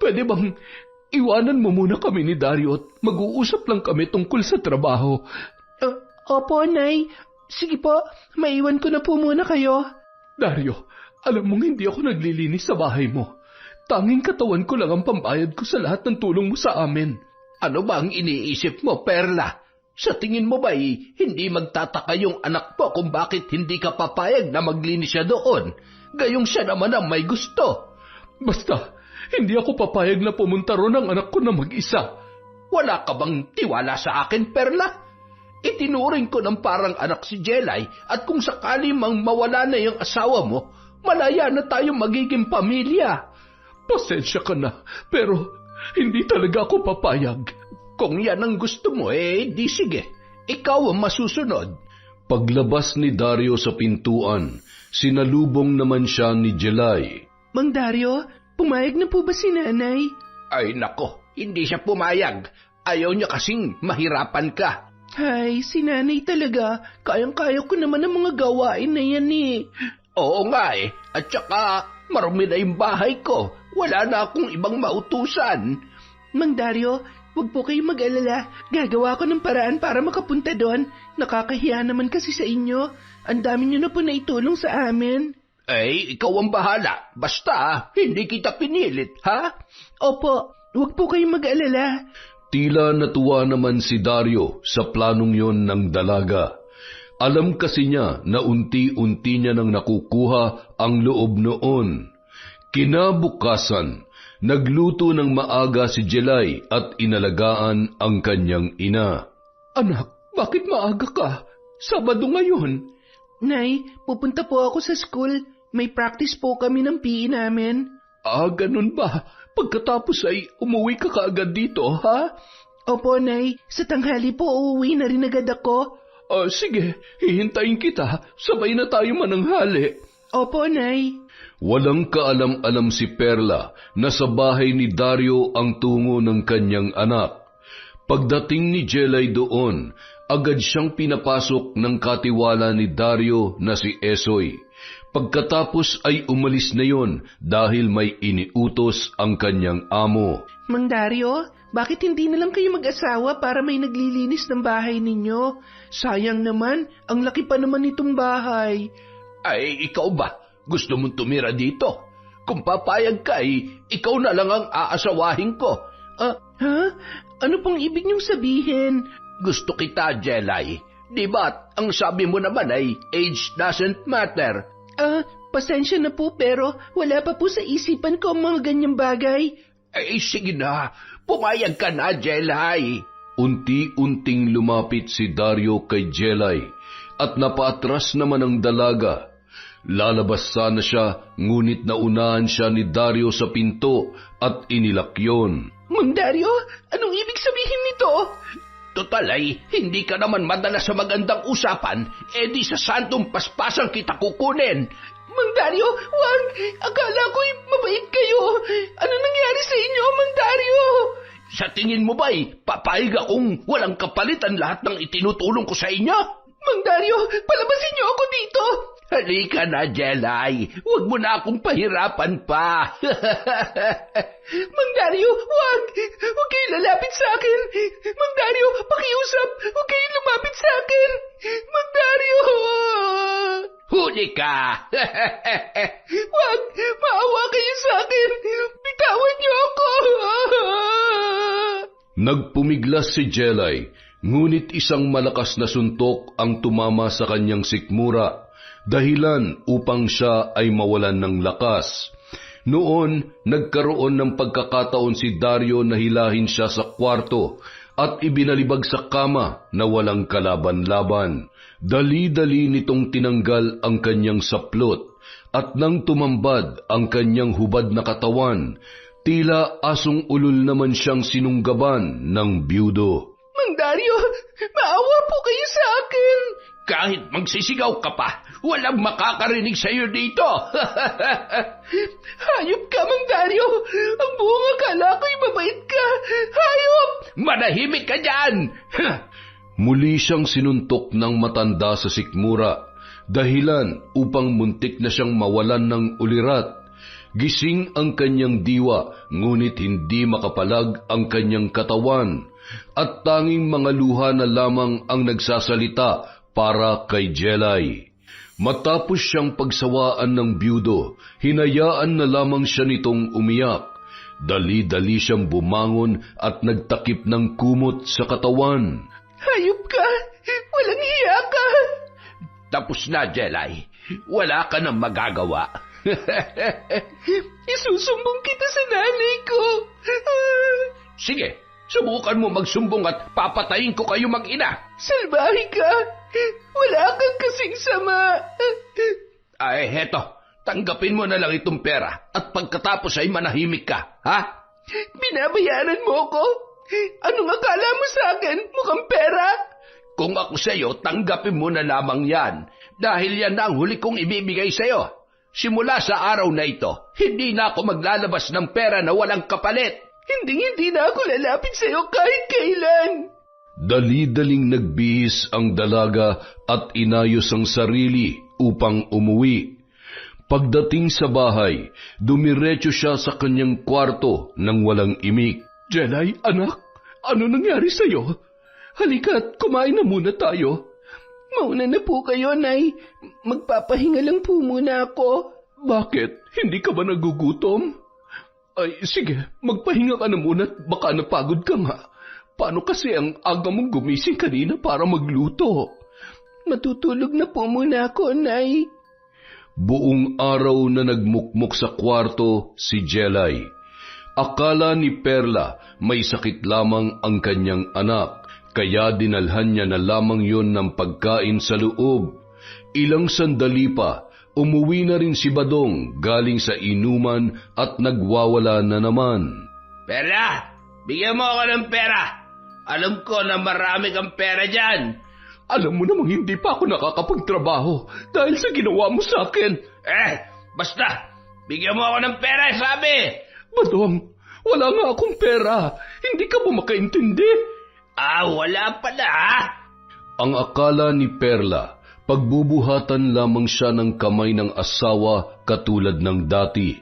pwede bang iwanan mo muna kami ni Dario at mag-uusap lang kami tungkol sa trabaho? Opo, Nay. Sige po, maiwan ko na po muna kayo. Dario, alam mong hindi ako naglilinis sa bahay mo. Tanging katawan ko lang ang pambayad ko sa lahat ng tulong mo sa amin. Ano ba ang iniisip mo, Perla? Sa tingin mo ba'y hindi magtataka yung anak mo kung bakit hindi ka papayag na maglinis siya doon? Gayong siya naman ang may gusto. Basta, hindi ako papayag na pumunta ron ang anak ko na mag-isa. Wala ka bang tiwala sa akin, Perla? Itinuring ko ng parang anak si Jelay at kung sakali mang mawala na yung asawa mo, malaya na tayong magiging pamilya. Pasensya ka na, pero hindi talaga ako papayag. Kung yan ang gusto mo, di sige. Ikaw ang masusunod. Paglabas ni Dario sa pintuan, sinalubong naman siya ni Jelay. Mang Dario, pumayag na po ba si nanay? Ay nako, hindi siya pumayag. Ayaw niya kasing mahirapan ka. Ay, si nanay talaga. Kayang-kaya ko naman ang mga gawain na yan eh. Oo nga at saka marumi na yung bahay ko. Wala na akong ibang mautusan. Mang Dario, huwag po kayong mag-alala. Gagawa ko ng paraan para makapunta doon. Nakakahiya naman kasi sa inyo. Ang dami niyo na po naitulong sa amin. Ikaw ang bahala. Basta, hindi kita pinilit, ha? Opo, huwag po kayong mag-alala. Tila natuwa naman si Dario sa planong yon ng dalaga. Alam kasi niya na unti-unti niya nang nakukuha ang loob noon. Kinabukasan, nagluto ng maaga si Jelay at inalagaan ang kanyang ina. Anak, bakit maaga ka? Sabado ngayon. Nay, pupunta po ako sa school. May practice po kami ng PE namin. Ganun ba? Pagkatapos ay umuwi ka kaagad dito, ha? Opo, Nay. Sa tanghali po uuwi na rin agad ako. Sige, hihintayin kita. Sabay na tayo mananghali. Opo, Nay. Walang kaalam-alam si Perla na sa bahay ni Dario ang tungo ng kanyang anak. Pagdating ni Jelay doon, agad siyang pinapasok ng katiwala ni Dario na si Esoy. Pagkatapos ay umalis na yon dahil may iniutos ang kanyang amo. Mang Dario, bakit hindi na lang kayo mag-asawa para may naglilinis ng bahay ninyo? Sayang naman, ang laki pa naman itong bahay. Ikaw ba? Gusto mong tumira dito? Kung papayag ka ikaw na lang ang aasawahin ko. Ha? Ano pong ibig niyong sabihin? Gusto kita, Jelay. Di ba ang sabi mo naman ay age doesn't matter? Pasensya na po pero wala pa po sa isipan ko ang mga ganyang bagay. Sige na. Pumayag ka na, Jelay. Unti-unting lumapit si Dario kay Jelay at napaatras naman ang dalaga. Lalabas sana siya, ngunit naunahan siya ni Dario sa pinto at inilak yun. Mang Dario, anong ibig sabihin nito? Total hindi ka naman madala sa magandang usapan, di sa santong paspasan kita kukunin. Mang Dario, wag! Akala ko'y mabait kayo. Ano nangyari sa inyo, Mang Dario? Sa tingin mo ba'y papayag akong walang kapalit ang lahat ng itinutulong ko sa inyo? Mang Dario, palabasin niyo ako dito! Halika na, Jelay. Huwag mo na akong pahirapan pa. Mang Dario, wag! Huwag kayong lalapit sa akin! Mang Dario, pakiusap! Huwag kayong lumapit sa akin! Mang Dario! Huli ka! Wag! Maawa kayo sa akin! Bitawan niyo ako! Nagpumiglas si Jelay, ngunit isang malakas na suntok ang tumama sa kanyang sikmura, dahilan upang siya ay mawalan ng lakas. Noon, nagkaroon ng pagkakataon si Dario na hilahin siya sa kwarto at ibinalibag sa kama na walang kalaban-laban. Dali-dali nitong tinanggal ang kanyang saplot at nang tumambad ang kanyang hubad na katawan, tila asong ulol naman siyang sinunggaban ng byudo. Mang Dario, maawa po kayo sa akin! Kahit magsisigaw ka pa, walang makakarinig sa iyo dito. Hayop ka, Mang Dario! Ang buong akala ko'y mabait ka! Hayop! Manahimik ka dyan! Muli siyang sinuntok ng matanda sa sikmura, dahilan upang muntik na siyang mawalan ng ulirat. Gising ang kanyang diwa, ngunit hindi makapalag ang kanyang katawan, at tanging mga luha na lamang ang nagsasalita para kay Jelay. Matapos siyang pagsawaan ng byudo, hinayaan na lamang siya nitong umiyak. Dali-dali siyang bumangon at nagtakip ng kumot sa katawan. Hayop ka! Walang hiya ka! Tapos na, Jelay. Wala ka nang magagawa. Isusumbong kita sa nanay ko. Sige, subukan mo magsumbong at papatayin ko kayo mag-ina. Salbahe ka! Wala kang kasing sama. Heto. Tanggapin mo na lang itong pera at pagkatapos ay manahimik ka, ha? Binabayaran mo ko? Anong akala mo sa akin? Mukhang pera? Kung ako sa'yo, tanggapin mo na lamang yan dahil yan na ang huli kong ibibigay sa'yo. Simula sa araw na ito, hindi na ako maglalabas ng pera na walang kapalit. Hindi na ako lalapit sa'yo kahit kailan. Dali-daling nagbihis ang dalaga at inayos ang sarili upang umuwi. Pagdating sa bahay, dumiretso siya sa kanyang kwarto nang walang imik. Jelay, anak, ano nangyari sa'yo? Halika't kumain na muna tayo. Mauna na po kayo, Nay. Magpapahinga lang po muna ako. Bakit? Hindi ka ba nagugutom? Ay, sige, magpahinga ka na muna at baka napagod ka nga. Paano kasi ang aga mong gumising kanina para magluto? Matutulog na po muna ako, Nay. Buong araw na nagmukmok sa kwarto si Jelay. Akala ni Perla may sakit lamang ang kanyang anak, kaya dinalhan niya na lamang yon ng pagkain sa loob. Ilang sandali pa, umuwi na rin si Badong galing sa inuman at nagwawala na naman. Perla, bigyan mo ako ng pera. Alam ko na marami kang pera dyan. Alam mo namang hindi pa ako nakakapagtrabaho dahil sa ginawa mo sa akin. Basta, bigyan mo ako ng pera, sabi. Badong, wala nga akong pera. Hindi ka ba makaintindi? Wala pala, ha? Ang akala ni Perla, pagbubuhatan lamang siya ng kamay ng asawa katulad ng dati.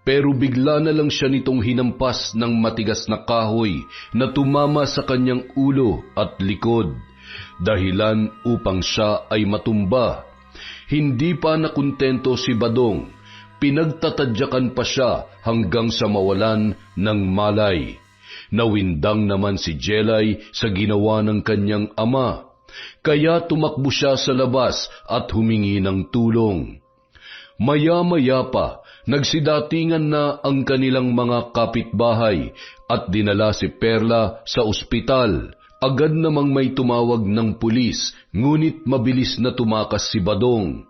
Pero bigla na lang siya nitong hinampas ng matigas na kahoy na tumama sa kanyang ulo at likod. Dahilan upang siya ay matumba. Hindi pa nakuntento si Badong. Pinagtatadyakan pa siya hanggang sa mawalan ng malay. Nawindang naman si Jelay sa ginawa ng kanyang ama. Kaya tumakbo siya sa labas at humingi ng tulong. Maya-maya pa, nagsidatingan na ang kanilang mga kapitbahay at dinala si Perla sa ospital. Agad namang may tumawag ng pulis, ngunit mabilis na tumakas si Badong.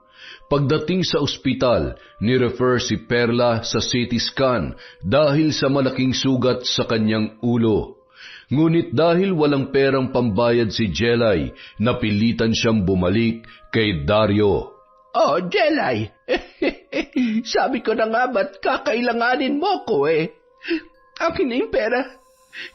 Pagdating sa ospital, ni-refer si Perla sa CT scan dahil sa malaking sugat sa kanyang ulo. Ngunit dahil walang perang pambayad si Jelay, napilitan siyang bumalik kay Dario. Oh, Jelay, sabi ko na nga ba't kakailanganin mo ko Akin na yung pera.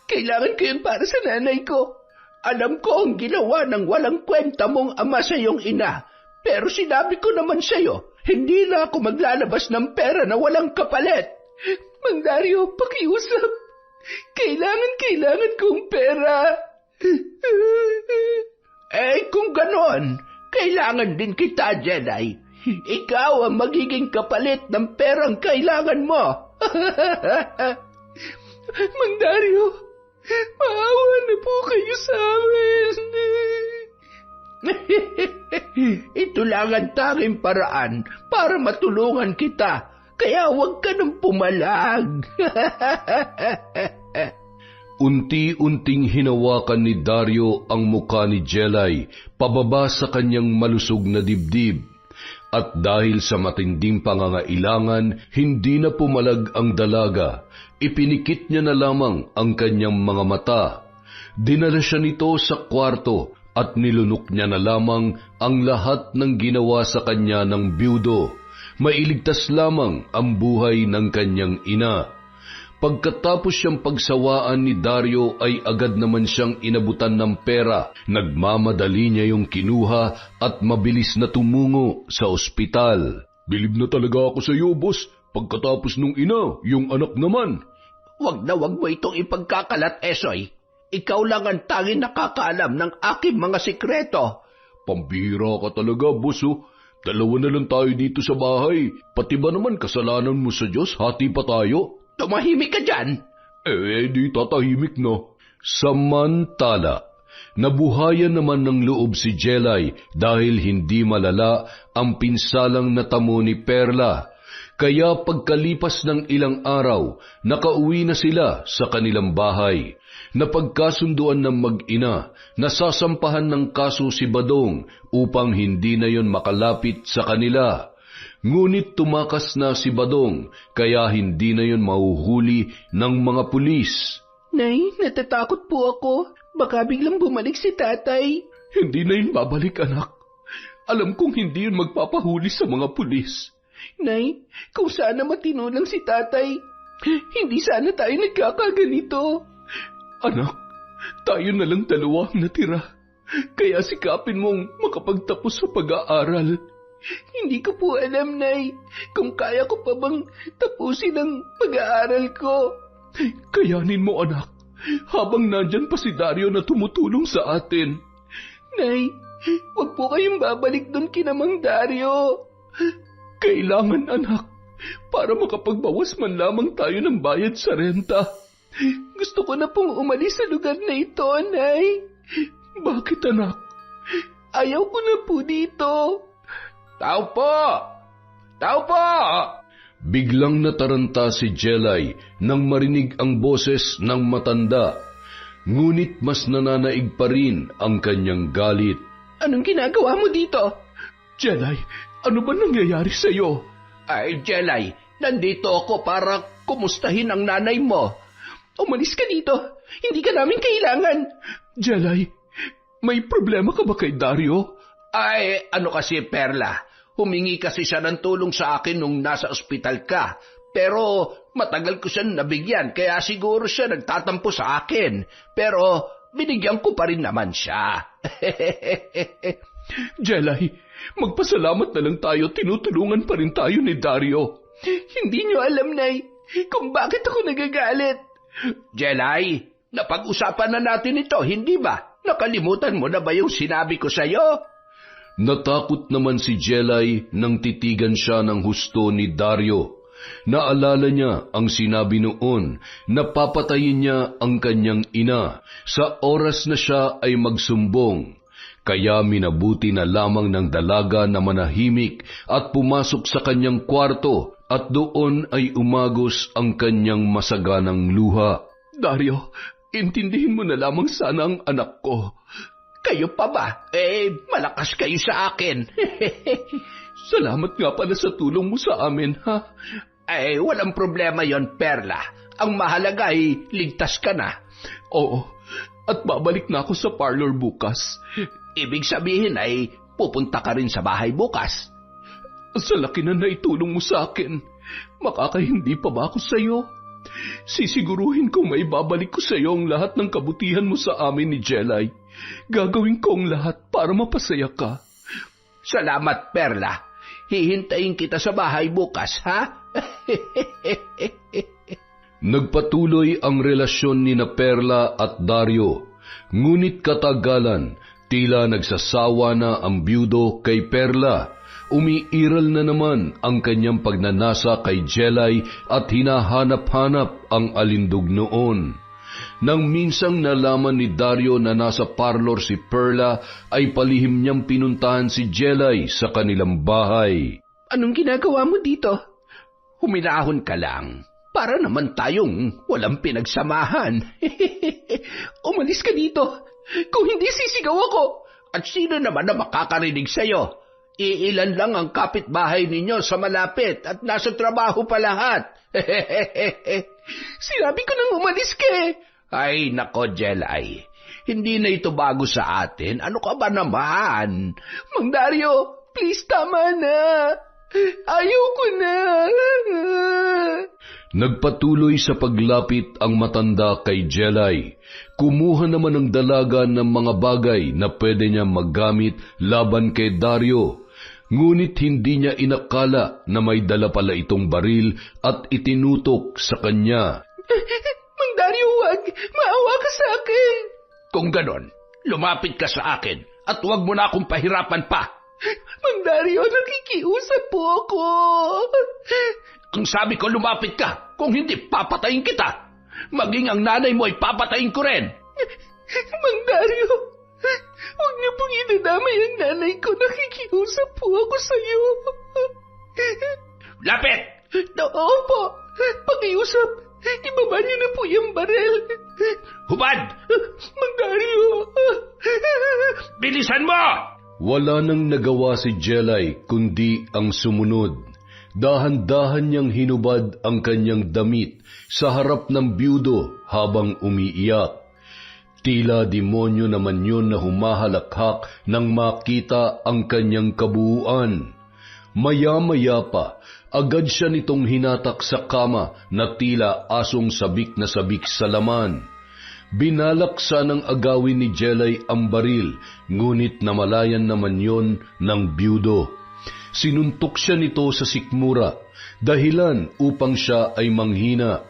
Kailangan ko yun para sa nanay ko. Alam ko ang ginawa ng walang kwenta mong ama sa iyong ina. Pero sinabi ko naman sa iyo, hindi na ako maglalabas ng pera na walang kapalit. Mang Dario, pakiusap. Kailangan kong pera. Kung ganon, kailangan din kita, Jelay. Ikaw ang magiging kapalit ng perang kailangan mo. Mang Dario, maawa na po kayo sa amin. Ito lang ang tanging paraan para matulungan kita. Kaya huwag ka nang pumalag. Unti-unting hinawakan ni Dario ang muka ni Jelay pababa sa kanyang malusog na dibdib. At dahil sa matinding pangangailangan, hindi na pumalag ang dalaga. Ipinikit niya na lamang ang kanyang mga mata. Dinala siya nito sa kwarto at nilunok niya na lamang ang lahat ng ginawa sa kanya ng byudo. Mailigtas lamang ang buhay ng kanyang ina. Pagkatapos siyang pagsawaan ni Dario ay agad naman siyang inabutan ng pera. Nagmamadali niya yung kinuha at mabilis na tumungo sa ospital. Bilib na talaga ako sa iyo, boss. Pagkatapos nung ina, yung anak naman. Wag mo itong ipagkakalat, Esoy. Ikaw lang ang tanging nakakaalam ng aking mga sikreto. Pambihira ka talaga, boss. Dalawa na lang tayo dito sa bahay. Pati ba naman kasalanan mo sa Diyos? Hati pa tayo. Tumahimik ka dyan. Di tatahimik na. Samantala, nabuhayan naman ng loob si Jelay dahil hindi malala ang pinsalang natamo ni Perla. Kaya pagkalipas ng ilang araw, nakauwi na sila sa kanilang bahay. Napagkasunduan ng mag-ina, nasasampahan ng kaso si Badong upang hindi na yon makalapit sa kanila. Ngunit tumakas na si Badong, kaya hindi na yon mahuhuli ng mga pulis. Nay, natatakot po ako. Baka biglang bumalik si tatay. Hindi na yun babalik, anak. Alam kong hindi yun magpapahuli sa mga pulis. Nay, kung sana matino lang si tatay, hindi sana tayo nagkakaganito. Anak, tayo na lang dalawa ang natira. Kaya sikapin mong makapagtapos sa pag-aaral. Hindi ko po alam, Nay, kung kaya ko pa bang tapusin ang pag-aaral ko. Kayanin mo, anak, habang nandyan pa si Dario na tumutulong sa atin. Nay, Huwag po kayong babalik doon kina Mang Dario. Kailangan, anak, para makapagbawas man lamang tayo ng bayad sa renta. Gusto ko na pong umalis sa lugar na ito, Nay. Bakit, anak? Ayaw ko na po dito. Tao po! Tao po! Biglang nataranta si Jelay nang marinig ang boses ng matanda. Ngunit mas nananaig pa rin ang kanyang galit. Anong ginagawa mo dito? Jelay, ano ba nangyayari sa iyo? Ay, Jelay, nandito ako para kumustahin ang nanay mo. Umalis ka dito. Hindi ka namin kailangan. Jelay, may problema ka ba kay Dario? Ay, ano kasi, Perla? Humingi kasi siya ng tulong sa akin nung nasa ospital ka. Pero matagal ko siya nabigyan, kaya siguro siya nagtatampo sa akin. Pero binigyan ko pa rin naman siya. Jelay, magpasalamat na lang tayo, tinutulungan pa rin tayo ni Dario. Hindi niyo alam, Nay, kung bakit ako nagagalit. Jelay, napag-usapan na natin ito, hindi ba? Nakalimutan mo na ba yung sinabi ko sa'yo? Natakot naman si Jelay nang titigan siya ng husto ni Dario. Naalala niya ang sinabi noon na papatayin niya ang kanyang ina sa oras na siya ay magsumbong. Kaya minabuti na lamang ng dalaga na manahimik at pumasok sa kanyang kwarto at doon ay umagos ang kanyang masaganang luha. Dario, intindihin mo na lamang sana ang anak ko. Kayo pa ba? Malakas kayo sa akin. Salamat nga pala sa tulong mo sa amin, ha? Walang problema yon, Perla. Ang mahalaga ay ligtas ka na. Oo, at babalik na ako sa parlor bukas. Ibig sabihin ay pupunta ka rin sa bahay bukas. Sa laki na naitulong mo sa akin, makakahindi pa ba ako sa iyo? Sisiguruhin kong may babalik ko sa iyo ang lahat ng kabutihan mo sa amin ni Jelay. Gagawin ko ang lahat para mapasaya ka. Salamat, Perla. Hihintayin kita sa bahay bukas, ha? Nagpatuloy ang relasyon ni na Perla at Dario. Ngunit katagalan, tila nagsasawa na ang byudo kay Perla. Umiiral na naman ang kanyang pagnanasa kay Jelay at hinahanap-hanap ang alindog noon. Nang minsang nalaman ni Dario na nasa parlor si Perla, ay palihim niyang pinuntahan si Jelay sa kanilang bahay. Anong ginagawa mo dito? Huminahon ka lang. Para naman tayong walang pinagsamahan. Umalis ka dito. Kung hindi, sisigaw ako. At sino naman na makakarinig sa'yo? Iilan lang ang kapitbahay ninyo sa malapit at nasa trabaho pa lahat. Sinabi ko nang umalis ka eh. Ay, nako, Jelay. Hindi na ito bago sa atin. Ano ka ba naman? Mang Dario, please, tama na. Ayoko na. Nagpatuloy sa paglapit ang matanda kay Jelay. Kumuha naman ng dalaga ng mga bagay na pwede niya maggamit laban kay Dario. Ngunit hindi niya inakala na may dala pala itong baril at itinutok sa kanya. Mang Dario, wag. Maawa ka sa akin. Kung ganon, lumapit ka sa akin at huwag mo na akong pahirapan pa. Mang Dario, nakikiusap po ako. Ang sabi ko, lumapit ka. Kung hindi, papatayin kita. Maging ang nanay mo ay papatayin ko rin. Mang Dario, huwag niyo pong idadamay ang nanay ko. Nakikiusap po ako sa iyo. Lapit! Oo po. Pakiusap. Ibaba niyo na po yung baril. Hubad! Mang Dario. Bilisan mo! Wala nang nagawa si Jelay kundi ang sumunod. Dahan-dahan niyang hinubad ang kanyang damit sa harap ng byudo habang umiiyak. Tila demonyo naman yun na humahalakhak nang makita ang kanyang kabuuan. Maya-maya pa, agad siya nitong hinatak sa kama na tila asong sabik na sabik sa laman. Binalak sanang agawin ni Jelay ang baril, ngunit namalayan naman yon ng byudo. Sinuntok siya nito sa sikmura, dahilan upang siya ay manghina.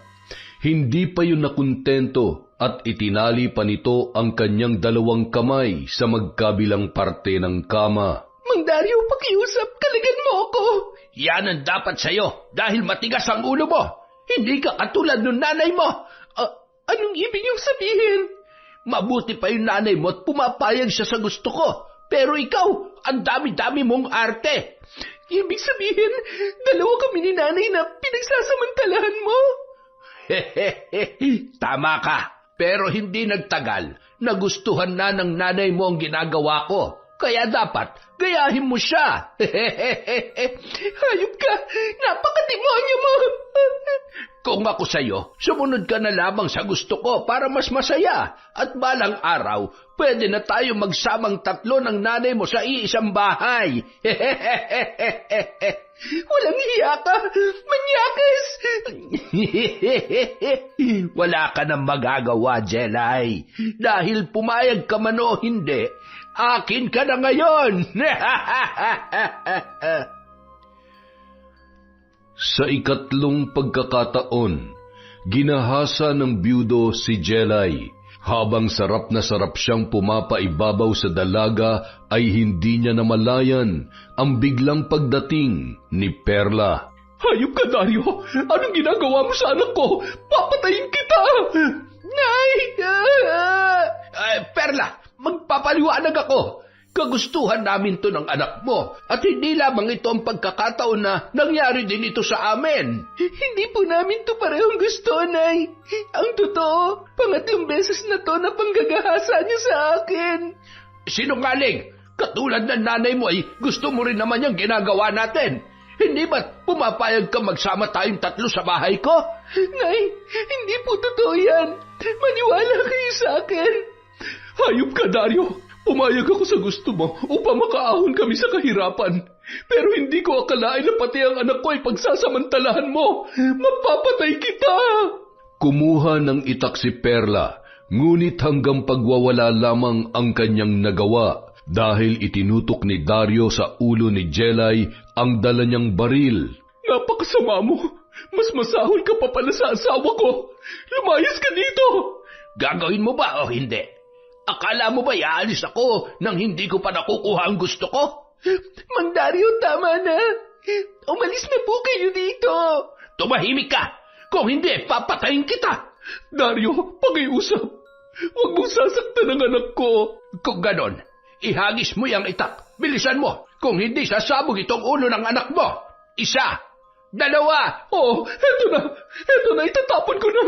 Hindi pa yun nakontento at itinali pa nito ang kanyang dalawang kamay sa magkabilang parte ng kama. Mang Dario, pakiusap, kalagan mo ako. Yan ang dapat sa'yo dahil matigas ang ulo mo. Hindi ka katulad ng nanay mo. Anong ibig niyong sabihin? Mabuti pa yung nanay mo at pumapayag siya sa gusto ko. Pero ikaw, ang dami-dami mong arte. Ibig sabihin, dalawa kami ni nanay na pinagsasamantalahan mo? Tama ka. Pero hindi nagtagal. Nagustuhan na ng nanay mo ang ginagawa ko. Kaya dapat, gayahin mo siya. Hayop ka! Napakademonyo mo! Kung ako sa'yo, sumunod ka na lamang sa gusto ko para mas masaya. At balang araw, pwede na tayo magsamang tatlo ng nanay mo sa iisang bahay. Walang hiya ka! Manyakis! Wala ka nang magagawa, Jelay. Dahil pumayag ka man o hindi, akin ka na ngayon. Sa ikatlong pagkakataon, ginahasa ng byudo si Jelay. Habang sarap na sarap siyang pumapaibabaw sa dalaga ay hindi niya namalayan ang biglang pagdating ni Perla. Hayop ka, Dario! Anong ginagawa mo sa anak ko? Papatayin kita! Nay! Perla, magpapaliwanag ako. Kagustuhan namin to ng anak mo at hindi lamang ito ang pagkakataon na nangyari din ito sa amin. Hindi po namin to parehong gusto, Nay. Ang totoo, pangatlong beses na to na panggagahasa niyo sa akin. Sinungaling! Katulad ng nanay mo ay gusto mo rin naman yung ginagawa natin. Hindi ba't pumapayag ka magsama tayong tatlo sa bahay ko? Nay, hindi po totoo yan. Maniwala kayo sa akin. Hayop ka, Dario! Pumayag ako sa gusto mo upang makaahon kami sa kahirapan. Pero hindi ko akalain na pati ang anak ko ay pagsasamantalahan mo. Mapapatay kita! Kumuha ng itak si Perla, ngunit hanggang pagwawala lamang ang kanyang nagawa dahil itinutok ni Dario sa ulo ni Jelay ang dala niyang baril. Napakasama mo! Mas masahol ka pa pala sa asawa ko! Lumayas ka dito! Gagawin mo ba o hindi? Akala mo ba iaalis ako nang hindi ko pa nakukuha ang gusto ko? Mang Dario, tama na. Umalis na po kayo dito. Tumahimik ka! Kung hindi, papatayin kita! Dario, pakiusap. Huwag mong sasaktan ang anak ko. Kung ganon, ihagis mo yung itak. Bilisan mo. Kung hindi, sasabog itong ulo ng anak mo. Isa, dalawa. Oh, eto na. Eto na, itatapon ko na.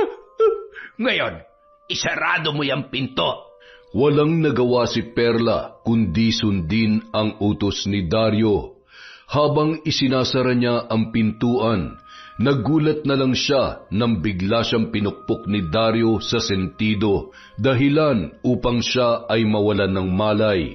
Ngayon, isarado mo yung pinto. Walang nagawa si Perla kundi sundin ang utos ni Dario. Habang isinasara niya ang pintuan, nagulat na lang siya nang bigla siyang pinukpok ni Dario sa sentido, dahilan upang siya ay mawalan ng malay.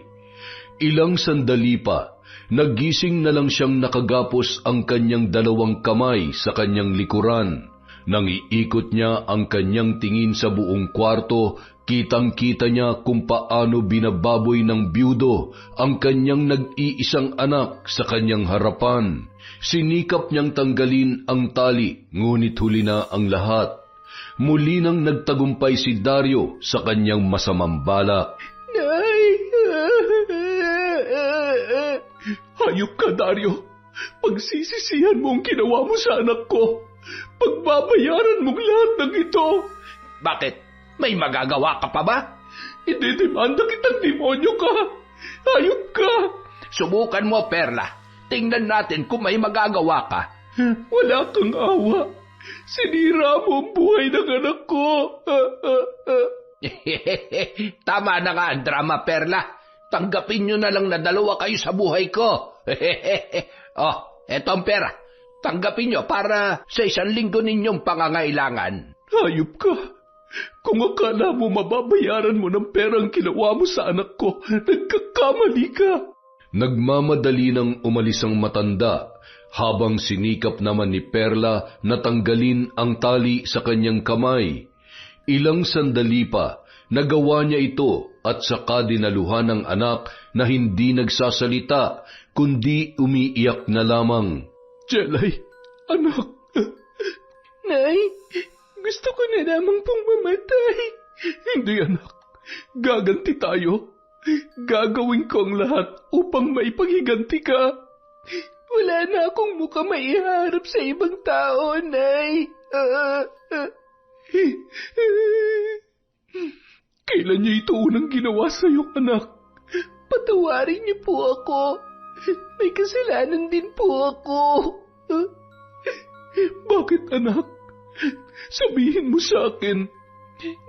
Ilang sandali pa, nagising na lang siyang nakagapos ang kanyang dalawang kamay sa kanyang likuran. Nang iikot niya ang kanyang tingin sa buong kwarto, kitang-kita niya kung paano binababoy ng byudo ang kanyang nag-iisang anak sa kanyang harapan. Sinikap niyang tanggalin ang tali, ngunit huli na ang lahat. Muli nang nagtagumpay si Dario sa kanyang masamang balak. Nay! Hayop ka, Dario. Pagsisisihan mo ang ginawa mo sa anak ko. Pagbabayaran mong lahat ng ito. Bakit? May magagawa ka pa ba? Idedemanda kitang demonyo ka. Hayop ka. Subukan mo, Perla. Tingnan natin kung may magagawa ka. Wala kang awa. Sinira mo ang buhay ng anak ko. Tama na nga ang drama, Perla. Tanggapin nyo na lang na dalawa kayo sa buhay ko. Oh, eto ang pera. Tanggapin nyo para sa 1 linggo ninyong pangangailangan. Hayop ka. Kung akala mo mababayaran mo ng perang ginawa mo sa anak ko, nagkakamali ka. Nagmamadali nang umalis ang matanda, habang sinikap naman ni Perla na tanggalin ang tali sa kanyang kamay. Ilang sandali pa, nagawa niya ito at saka dinaluhan ng anak na hindi nagsasalita, kundi umiiyak na lamang. Jelay, anak. Nay, gusto ko na lamang pong mamatay. Hindi anak, gaganti tayo. Gagawin ko ang lahat upang maipaghiganti ka. Wala na akong muka maiharap sa ibang tao, Nay. Kailan niya ito unang ginawa sa'yo, anak? Patawarin niyo po ako. May kasalanan din po ako. Bakit, anak? Sabihin mo sa akin.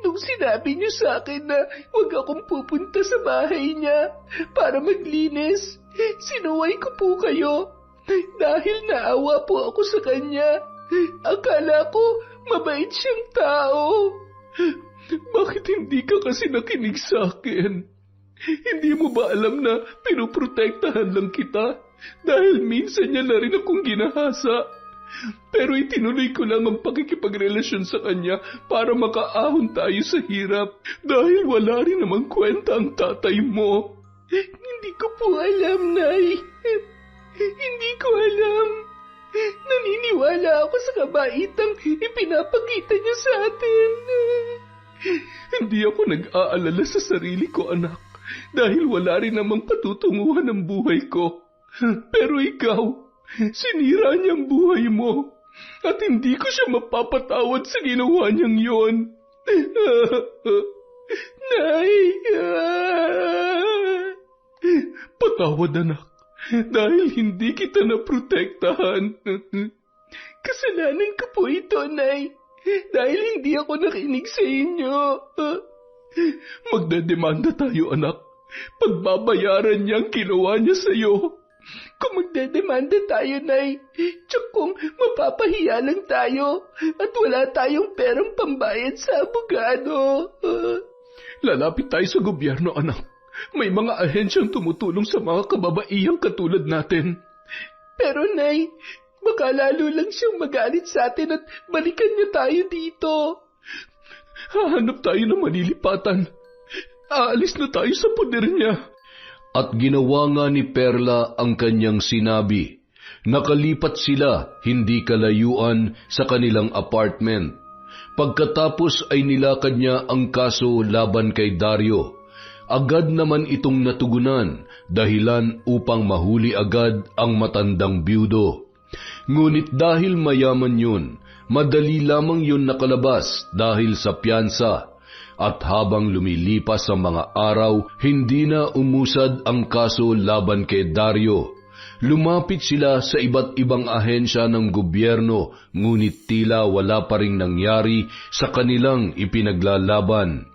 Nung sinabi niyo sa akin na huwag akong pupunta sa bahay niya para maglinis, sinuway ko po kayo dahil naawa po ako sa kanya. Akala ko mabait siyang tao. Bakit hindi ka kasi nakinig sa akin? Hindi mo ba alam na pinuprotektahan lang kita dahil minsan niya na rin akong ginahasa? Pero itinuloy ko lang ang pakikipagrelasyon sa kanya para makaahon tayo sa hirap dahil wala rin namang kwenta ang tatay mo. Hindi ko po alam, Nay. Hindi ko alam. Naniniwala ako sa kabaitang ipinapakita niya sa atin. Hindi ako nag-aalala sa sarili ko, anak, dahil wala rin namang patutunguhan ang buhay ko. Pero ikaw, sinira niyang buhay mo at hindi ko siya mapapatawad sa ginawa niyang yon. Nay! Patawad, anak, dahil hindi kita naprotektahan. Kasalanan ko po ito, Nay, dahil hindi ako nakinig sa inyo. Magdedemanda tayo, anak. Pagbabayaran niya ang ginawa niya sa'yo. Kung magdedemanda tayo, Nay, tsak kung mapapahiya lang tayo at wala tayong perang pambayad sa abogado. Lalapit tayo sa gobyerno, anak. May mga ahensyang tumutulong sa mga kababaihang katulad natin. Pero, Nay, baka lalo lang siyang magalit sa atin at balikan niya tayo dito. Hahanap tayo ng malilipatan. Aalis na tayo sa poder niya. At ginawa nga ni Perla ang kanyang sinabi. Nakalipat sila hindi kalayuan sa kanilang apartment. Pagkatapos ay nilakad niya ang kaso laban kay Dario. Agad naman itong natugunan, dahilan upang mahuli agad ang matandang byudo. Ngunit dahil mayaman yun, madali lamang yun nakalabas dahil sa piyansa. At habang lumilipas ang mga araw, hindi na umusad ang kaso laban kay Dario. Lumapit sila sa iba't ibang ahensya ng gobyerno, ngunit tila wala pa ring nangyari sa kanilang ipinaglalaban.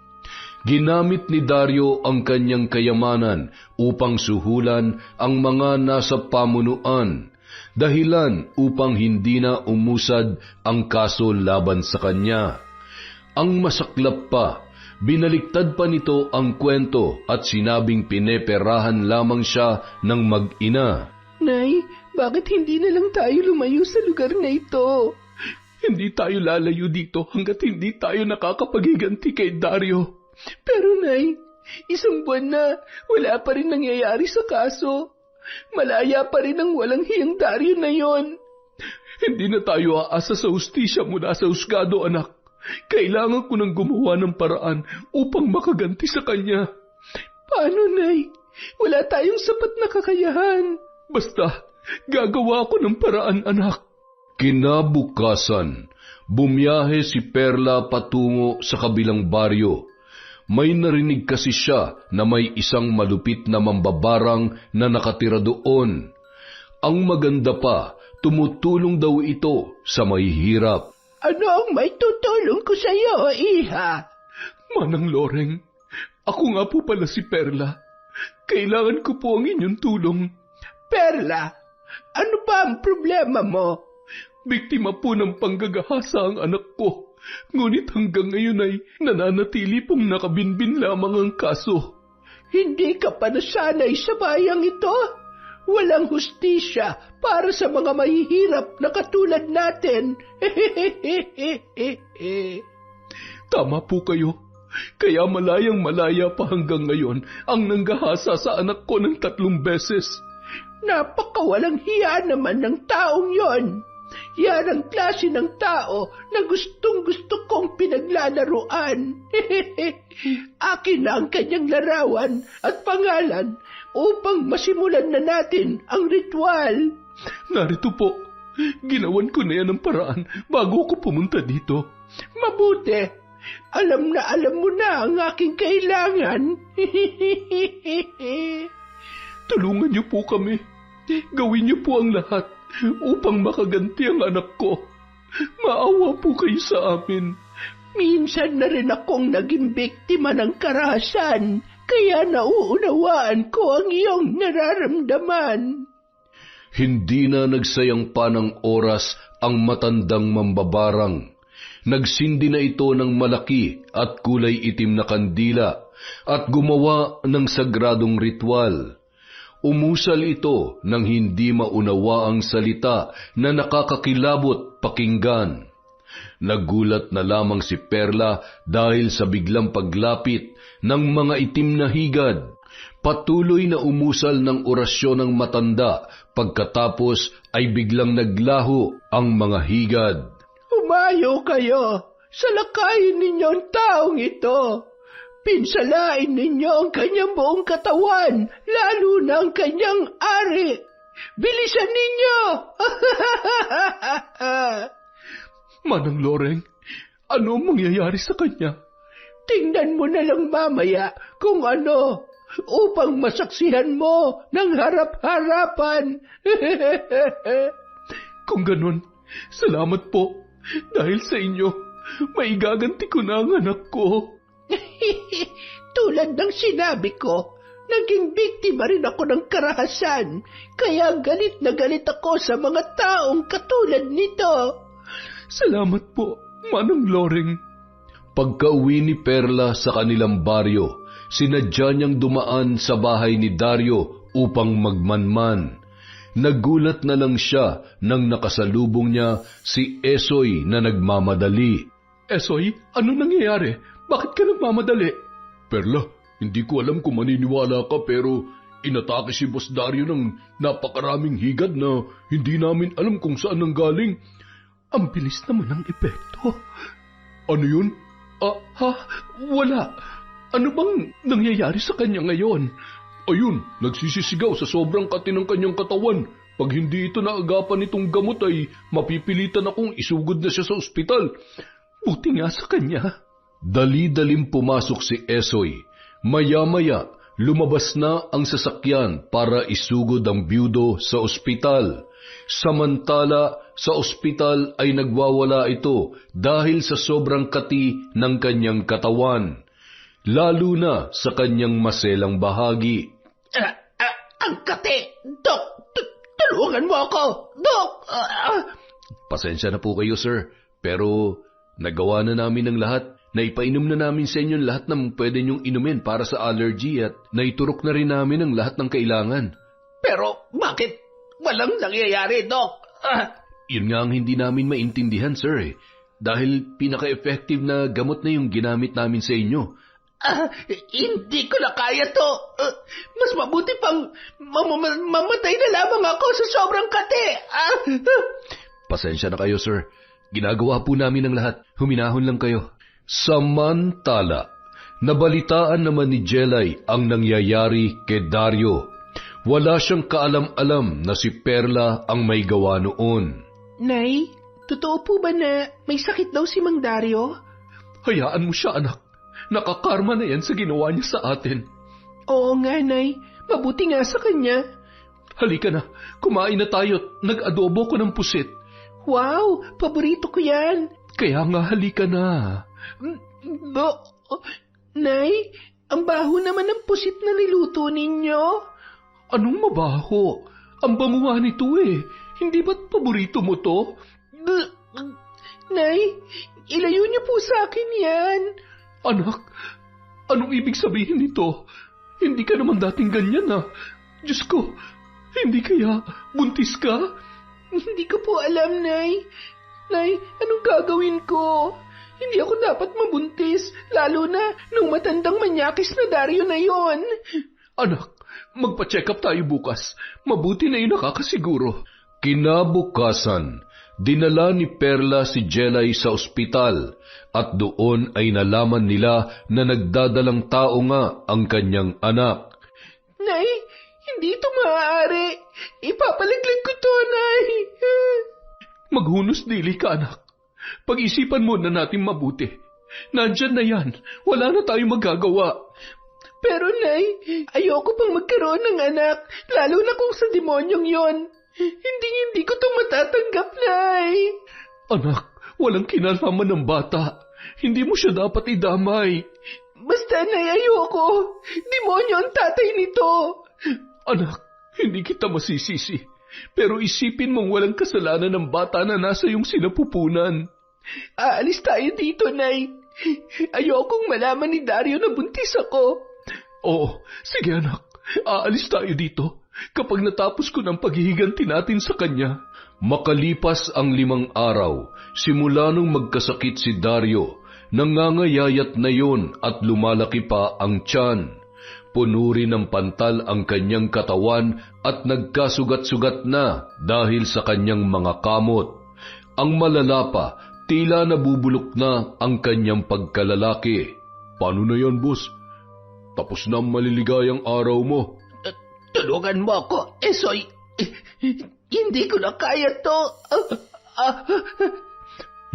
Ginamit ni Dario ang kanyang kayamanan upang suhulan ang mga nasa pamunuan, dahilan upang hindi na umusad ang kaso laban sa kanya. Ang masaklap pa, binaliktad pa nito ang kwento at sinabing pineperahan lamang siya ng mag-ina. Nay, bakit hindi na lang tayo lumayo sa lugar na ito? Hindi tayo lalayo dito hanggat hindi tayo nakakapaghiganti kay Dario. Pero, Nay, isang buwan na wala pa rin nangyayari sa kaso. Malaya pa rin ang walang hiyang Dario na yon. Hindi na tayo aasa sa hustisya mula sa husgado, anak. Kailangan ko nang gumawa ng paraan upang makaganti sa kanya. Paano, Nay? Wala tayong sapat na kakayahan. Basta, gagawa ko ng paraan, anak. Kinabukasan, bumiyahe si Perla patungo sa kabilang baryo. May narinig kasi siya na may isang malupit na mambabarang na nakatira doon. Ang maganda pa, tumutulong daw ito sa mahihirap. Ano ang may tutulong ko sa iyo, iha? Manang Loreng, ako nga po pala si Perla. Kailangan ko po ang inyong tulong. Perla, ano ba ang problema mo? Biktima po ng panggagahasa ang anak ko. Ngunit hanggang ngayon ay nananatili pong nakabinbin lamang ang kaso. Hindi ka pa nasanay sa bayang ito? Walang hustisya para sa mga mahihirap na katulad natin. Tama po kayo. Kaya malayang malaya pa hanggang ngayon ang nanggahasa sa anak ko ng 3 beses. Napakawalang hiya naman ng taong yon. Yan ang klase ng tao na gustong-gusto kong pinaglaban. paglalaruan. Akin na ang kanyang larawan at pangalan upang masimulan na natin ang ritual. Narito po. Ginawan ko na yan ng paraan bago ako pumunta dito. Mabuti. Alam mo na ang aking kailangan. Tulungan niyo po kami. Gawin niyo po ang lahat upang makaganti ang anak ko. Maawa po kayo sa amin. Minsan na rin akong naging biktima ng karahasan, kaya nauunawaan ko ang iyong nararamdaman. Hindi na nagsayang pa ng oras ang matandang mambabarang. Nagsindi na ito ng malaki at kulay itim na kandila at gumawa ng sagradong ritual. Umusal ito nang hindi maunawa ang salita na nakakakilabot pakinggan. Nagulat na lamang si Perla dahil sa biglang paglapit ng mga itim na higad. Patuloy na umusal ng orasyon ng matanda, pagkatapos ay biglang naglaho ang mga higad. Humayo kayo, salakayin ninyo ang taong ito. Pinsalain ninyo ang kanyang buong katawan, lalo na ang kanyang ari. Bilisan ninyo! Manang Loreng, ano mangyayari sa kanya? Tingnan mo na lang mamaya kung ano, upang masaksihan mo ng harap-harapan. Kung ganun, salamat po. Dahil sa inyo, maigaganti ko na ang anak ko. Tulad ng sinabi ko, naging biktima rin ako ng karahasan, kaya galit na galit ako sa mga taong katulad nito. Salamat po, Manang Loreng. Pagka-uwi ni Perla sa kanilang baryo, sinadya niyang dumaan sa bahay ni Dario upang magmanman. Nagulat na lang siya nang nakasalubong niya si Esoy na nagmamadali. Esoy, ano nangyayari? Bakit ka nagmamadali? Perla, hindi ko alam kung maniniwala ka pero inatake si Boss Dario ng napakaraming higad na hindi namin alam kung saan nanggaling. Ang bilis naman ng epekto. Ano yun? Wala. Ano bang nangyayari sa kanya ngayon? Ayun, nagsisisigaw sa sobrang kati ng kanyang katawan. Pag hindi ito naagapan nitong gamot ay mapipilitan akong isugod na siya sa ospital. Buti nga sa kanya. Dali-dalim pumasok si Esoy. Maya-maya, lumabas na ang sasakyan para isugod ang byudo sa ospital. Samantala, sa ospital ay nagwawala ito dahil sa sobrang kati ng kanyang katawan, lalo na sa kanyang maselang bahagi. Ang kati! Dok! Tulungan mo ako! Dok! Pasensya na po kayo, sir. Pero nagawa na namin ang lahat. Naipainom na namin sa inyo lahat ng pwede niyong inumin para sa allergy at naiturok na rin namin ang lahat ng kailangan. Pero bakit walang nangyayari, Dok? Yun nga ang hindi namin maintindihan, sir. Dahil pinaka-effective na gamot na yung ginamit namin sa inyo. Hindi ko na kaya to. Mas mabuti pang mamatay na lamang ako sa sobrang kati. Pasensya na kayo, sir. Ginagawa po namin ang lahat. Huminahon lang kayo. Samantala, nabalitaan naman ni Jelay ang nangyayari kay Dario. Wala siyang kaalam-alam na si Perla ang may gawa noon. Nay, totoo po ba na may sakit daw si Mang Dario? Hayaan mo siya, anak. Nakakarma na yan sa ginawa niya sa atin. Oo nga, Nay. Mabuti nga sa kanya. Halika na, kumain na tayo. Nag-adobo ko ng pusit. Wow, paborito ko yan. Kaya nga, halika na. Nay, ang baho naman ng pusit na niluto ninyo. Anong mabaho? Ang bango nga nito eh. Hindi ba't paborito mo to? Nay, ilayo niyo po sa akin yan. Anak, anong ibig sabihin nito? Hindi ka naman dating ganyan ah. Diyos ko, hindi kaya buntis ka? Hindi ko po alam, Nay. Nay, anong gagawin ko? Hindi ako dapat mabuntis, lalo na nung matandang manyakis na Dario na yon. Anak, magpa-check up tayo bukas. Mabuti na yun nakakasiguro. Kinabukasan, dinala ni Perla si Jelay sa ospital at doon ay nalaman nila na nagdadalang tao nga ang kanyang anak. Nay, hindi ito maaari. Ipapalaglag ko to, Nay. Maghunos dili ka, anak. Pag-isipan muna natin mabuti. Nandyan na yan. Wala na tayong magagawa. Pero, Nay, ayoko pang magkaroon ng anak, lalo na kung sa demonyong yon. Hindi ko to matatanggap, Nay. Anak, walang kinalaman ng bata. Hindi mo siya dapat idamay. Basta, Nay, ayoko. Demonyo ang tatay nito. Anak, hindi kita masisisi. Pero isipin mong walang kasalanan ng bata na nasa iyong sinapupunan. Aalis tayo dito, Nay. Ayokong malaman ni Dario na buntis ako. Oo, sige anak. Aalis tayo dito kapag natapos ko ng paghihiganti natin sa kanya. Makalipas ang 5 araw, simula nung magkasakit si Dario, nangangayayat na yon at lumalaki pa ang tiyan. Puno rin ng pantal ang kanyang katawan at nagkasugat-sugat na dahil sa kanyang mga kamot. Ang malala pa, tila nabubulok na ang kanyang pagkalalaki. Paano na yan, boss? Tapos na ang maliligayang araw mo. Tulungan mo ako, Esoy. Hindi ko na kaya to.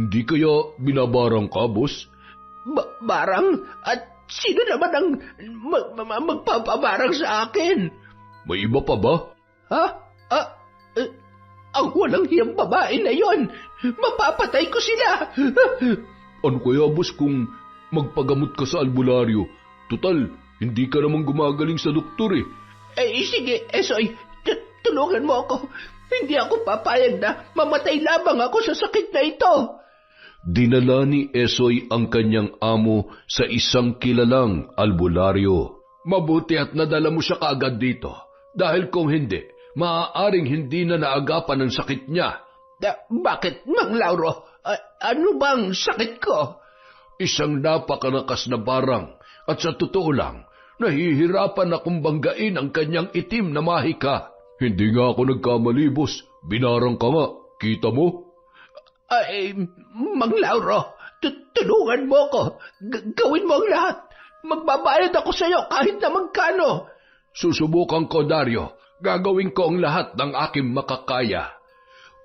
Hindi kaya binabarang ka, boss? Barang? At sino naman ang magpapabarang sa akin? May iba pa ba? Ha? Ang walang hiyang babae na yon. Mapapatay ko sila. Ano kaya, boss, kung magpagamot ka sa albularyo? Tutal, hindi ka namang gumagaling sa doktor eh. Sige, Esoy. Tulungan mo ako. Hindi ako papayag na mamatay labang ako sa sakit na ito. Dinala ni Esoy ang kanyang amo sa isang kilalang albularyo. Mabuti at nadala mo siya kaagad dito. Dahil kung hindi, maaaring hindi na naagapan ang sakit niya. Bakit, Mang Lauro? Ano bang sakit ko? Isang napakalakas na barang. At sa totoo lang, nahihirapan akong banggain ang kanyang itim na mahika. Hindi nga ako nagkamali, boss. Binarang ka nga. Kita mo? Mang Lauro, tulungan mo ko. Gawin mo ang lahat. Magbabayad ako sa iyo kahit na magkano. Susubukan ko, Dario. Gagawin ko ang lahat ng aking makakaya.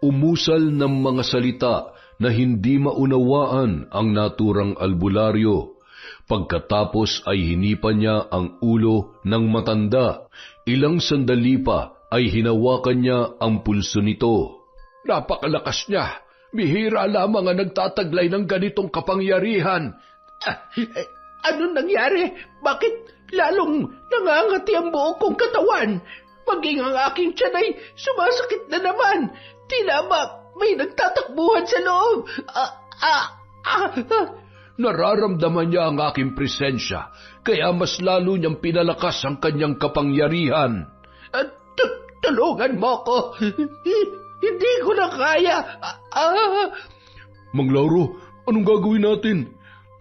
Umusal ng mga salita na hindi maunawaan ang naturang albularyo. Pagkatapos ay hinipan niya ang ulo ng matanda. Ilang sandali pa ay hinawakan niya ang pulso nito. Napakalakas niya. Bihira lamang ang nagtataglay ng ganitong kapangyarihan. Anong nangyari? Bakit lalong nangangati ang buo kong katawan? Maging ang aking tiyan ay sumasakit na naman. Tila ba may nagtatakbuhan sa loob? Nararamdaman niya ang aking presensya, kaya mas lalo niyang pinalakas ang kanyang kapangyarihan. Tulungan mo ko. Hindi ko na kaya. Mang Lauro, anong gagawin natin?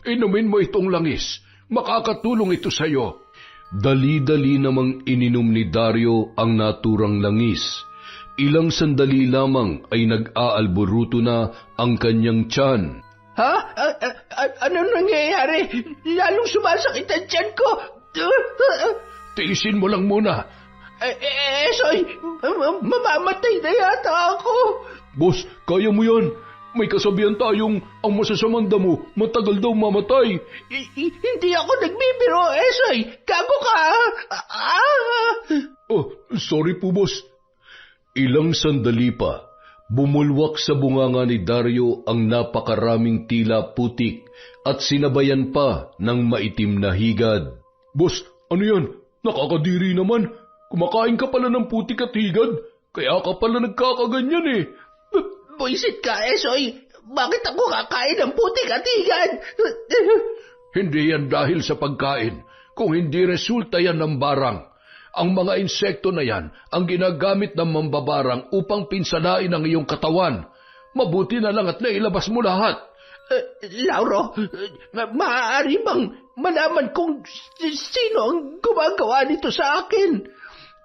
Inumin mo itong langis. Makakatulong ito sa'yo. Dali-dali namang ininom ni Dario ang naturang langis. Ilang sandali lamang ay nag-aalburuto na ang kanyang tiyan. Ha? Anong nangyayari? Lalong sumasakit ang tiyan ko. Tiisin mo lang muna. Soy, mamamatay na yata ako. Boss, kaya mo yan. May kasabihan tayong ang masasamang damo, matagal daw mamatay. Hindi ako nagbibiro, Soy. Gago ka. Sorry po, boss. Ilang sandali pa, bumulwak sa bunganga ni Dario ang napakaraming tila putik at sinabayan pa ng maitim na higad. Boss, ano yan? Nakakadiri naman. Kumakain ka pala ng putik at higad. Kaya ka pala nagkakaganyan eh. Buisit ka, Soy. Bakit ako kakain ng putik at higad? Hindi yan dahil sa pagkain. Kung hindi resulta yan ng barang. Ang mga insekto na yan ang ginagamit ng mambabarang upang pinsalain ang iyong katawan. Mabuti na lang at nailabas mo lahat. Lauro, maaari bang malaman kung sino ang gumagawa nito sa akin?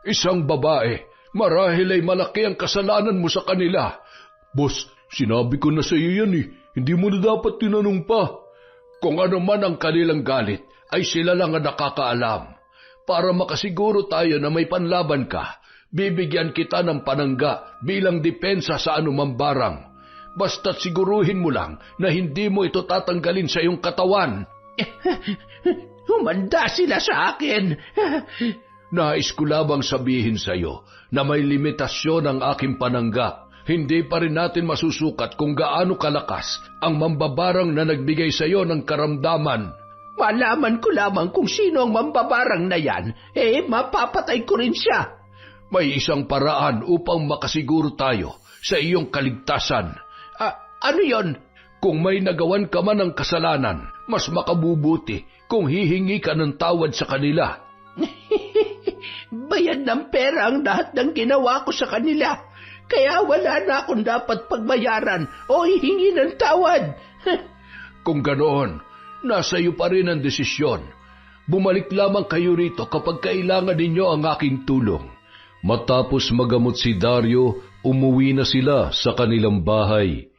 Isang babae. Marahil ay malaki ang kasalanan mo sa kanila. Boss, sinabi ko na sa iyo yan eh. Hindi mo na dapat tinanong pa. Kung ano man ang kanilang galit, ay sila lang ang nakakaalam. Para makasiguro tayo na may panlaban ka, bibigyan kita ng panangga bilang depensa sa anumang barang. Basta't siguruhin mo lang na hindi mo ito tatanggalin sa iyong katawan. Humanda sila sa akin. Nais ko labang sabihin sa iyo na may limitasyon ang aking panangga. Hindi pa rin natin masusukat kung gaano kalakas ang mambabarang na nagbigay sa iyo ng karamdaman. Malaman ko lamang kung sino ang mambabarang na yan, mapapatay ko rin siya. May isang paraan upang makasiguro tayo sa iyong kaligtasan. Ano yon? Kung may nagawan ka man ng kasalanan, mas makabubuti kung hihingi ka ng tawad sa kanila. Bayad ng pera ang lahat ng ginawa ko sa kanila. Kaya wala na akong dapat pagbayaran o hihingi ng tawad. Kung ganoon, nasa iyo pa rin ang desisyon. Bumalik lamang kayo rito kapag kailangan ninyo ang aking tulong. Matapos magamot si Dario, umuwi na sila sa kanilang bahay.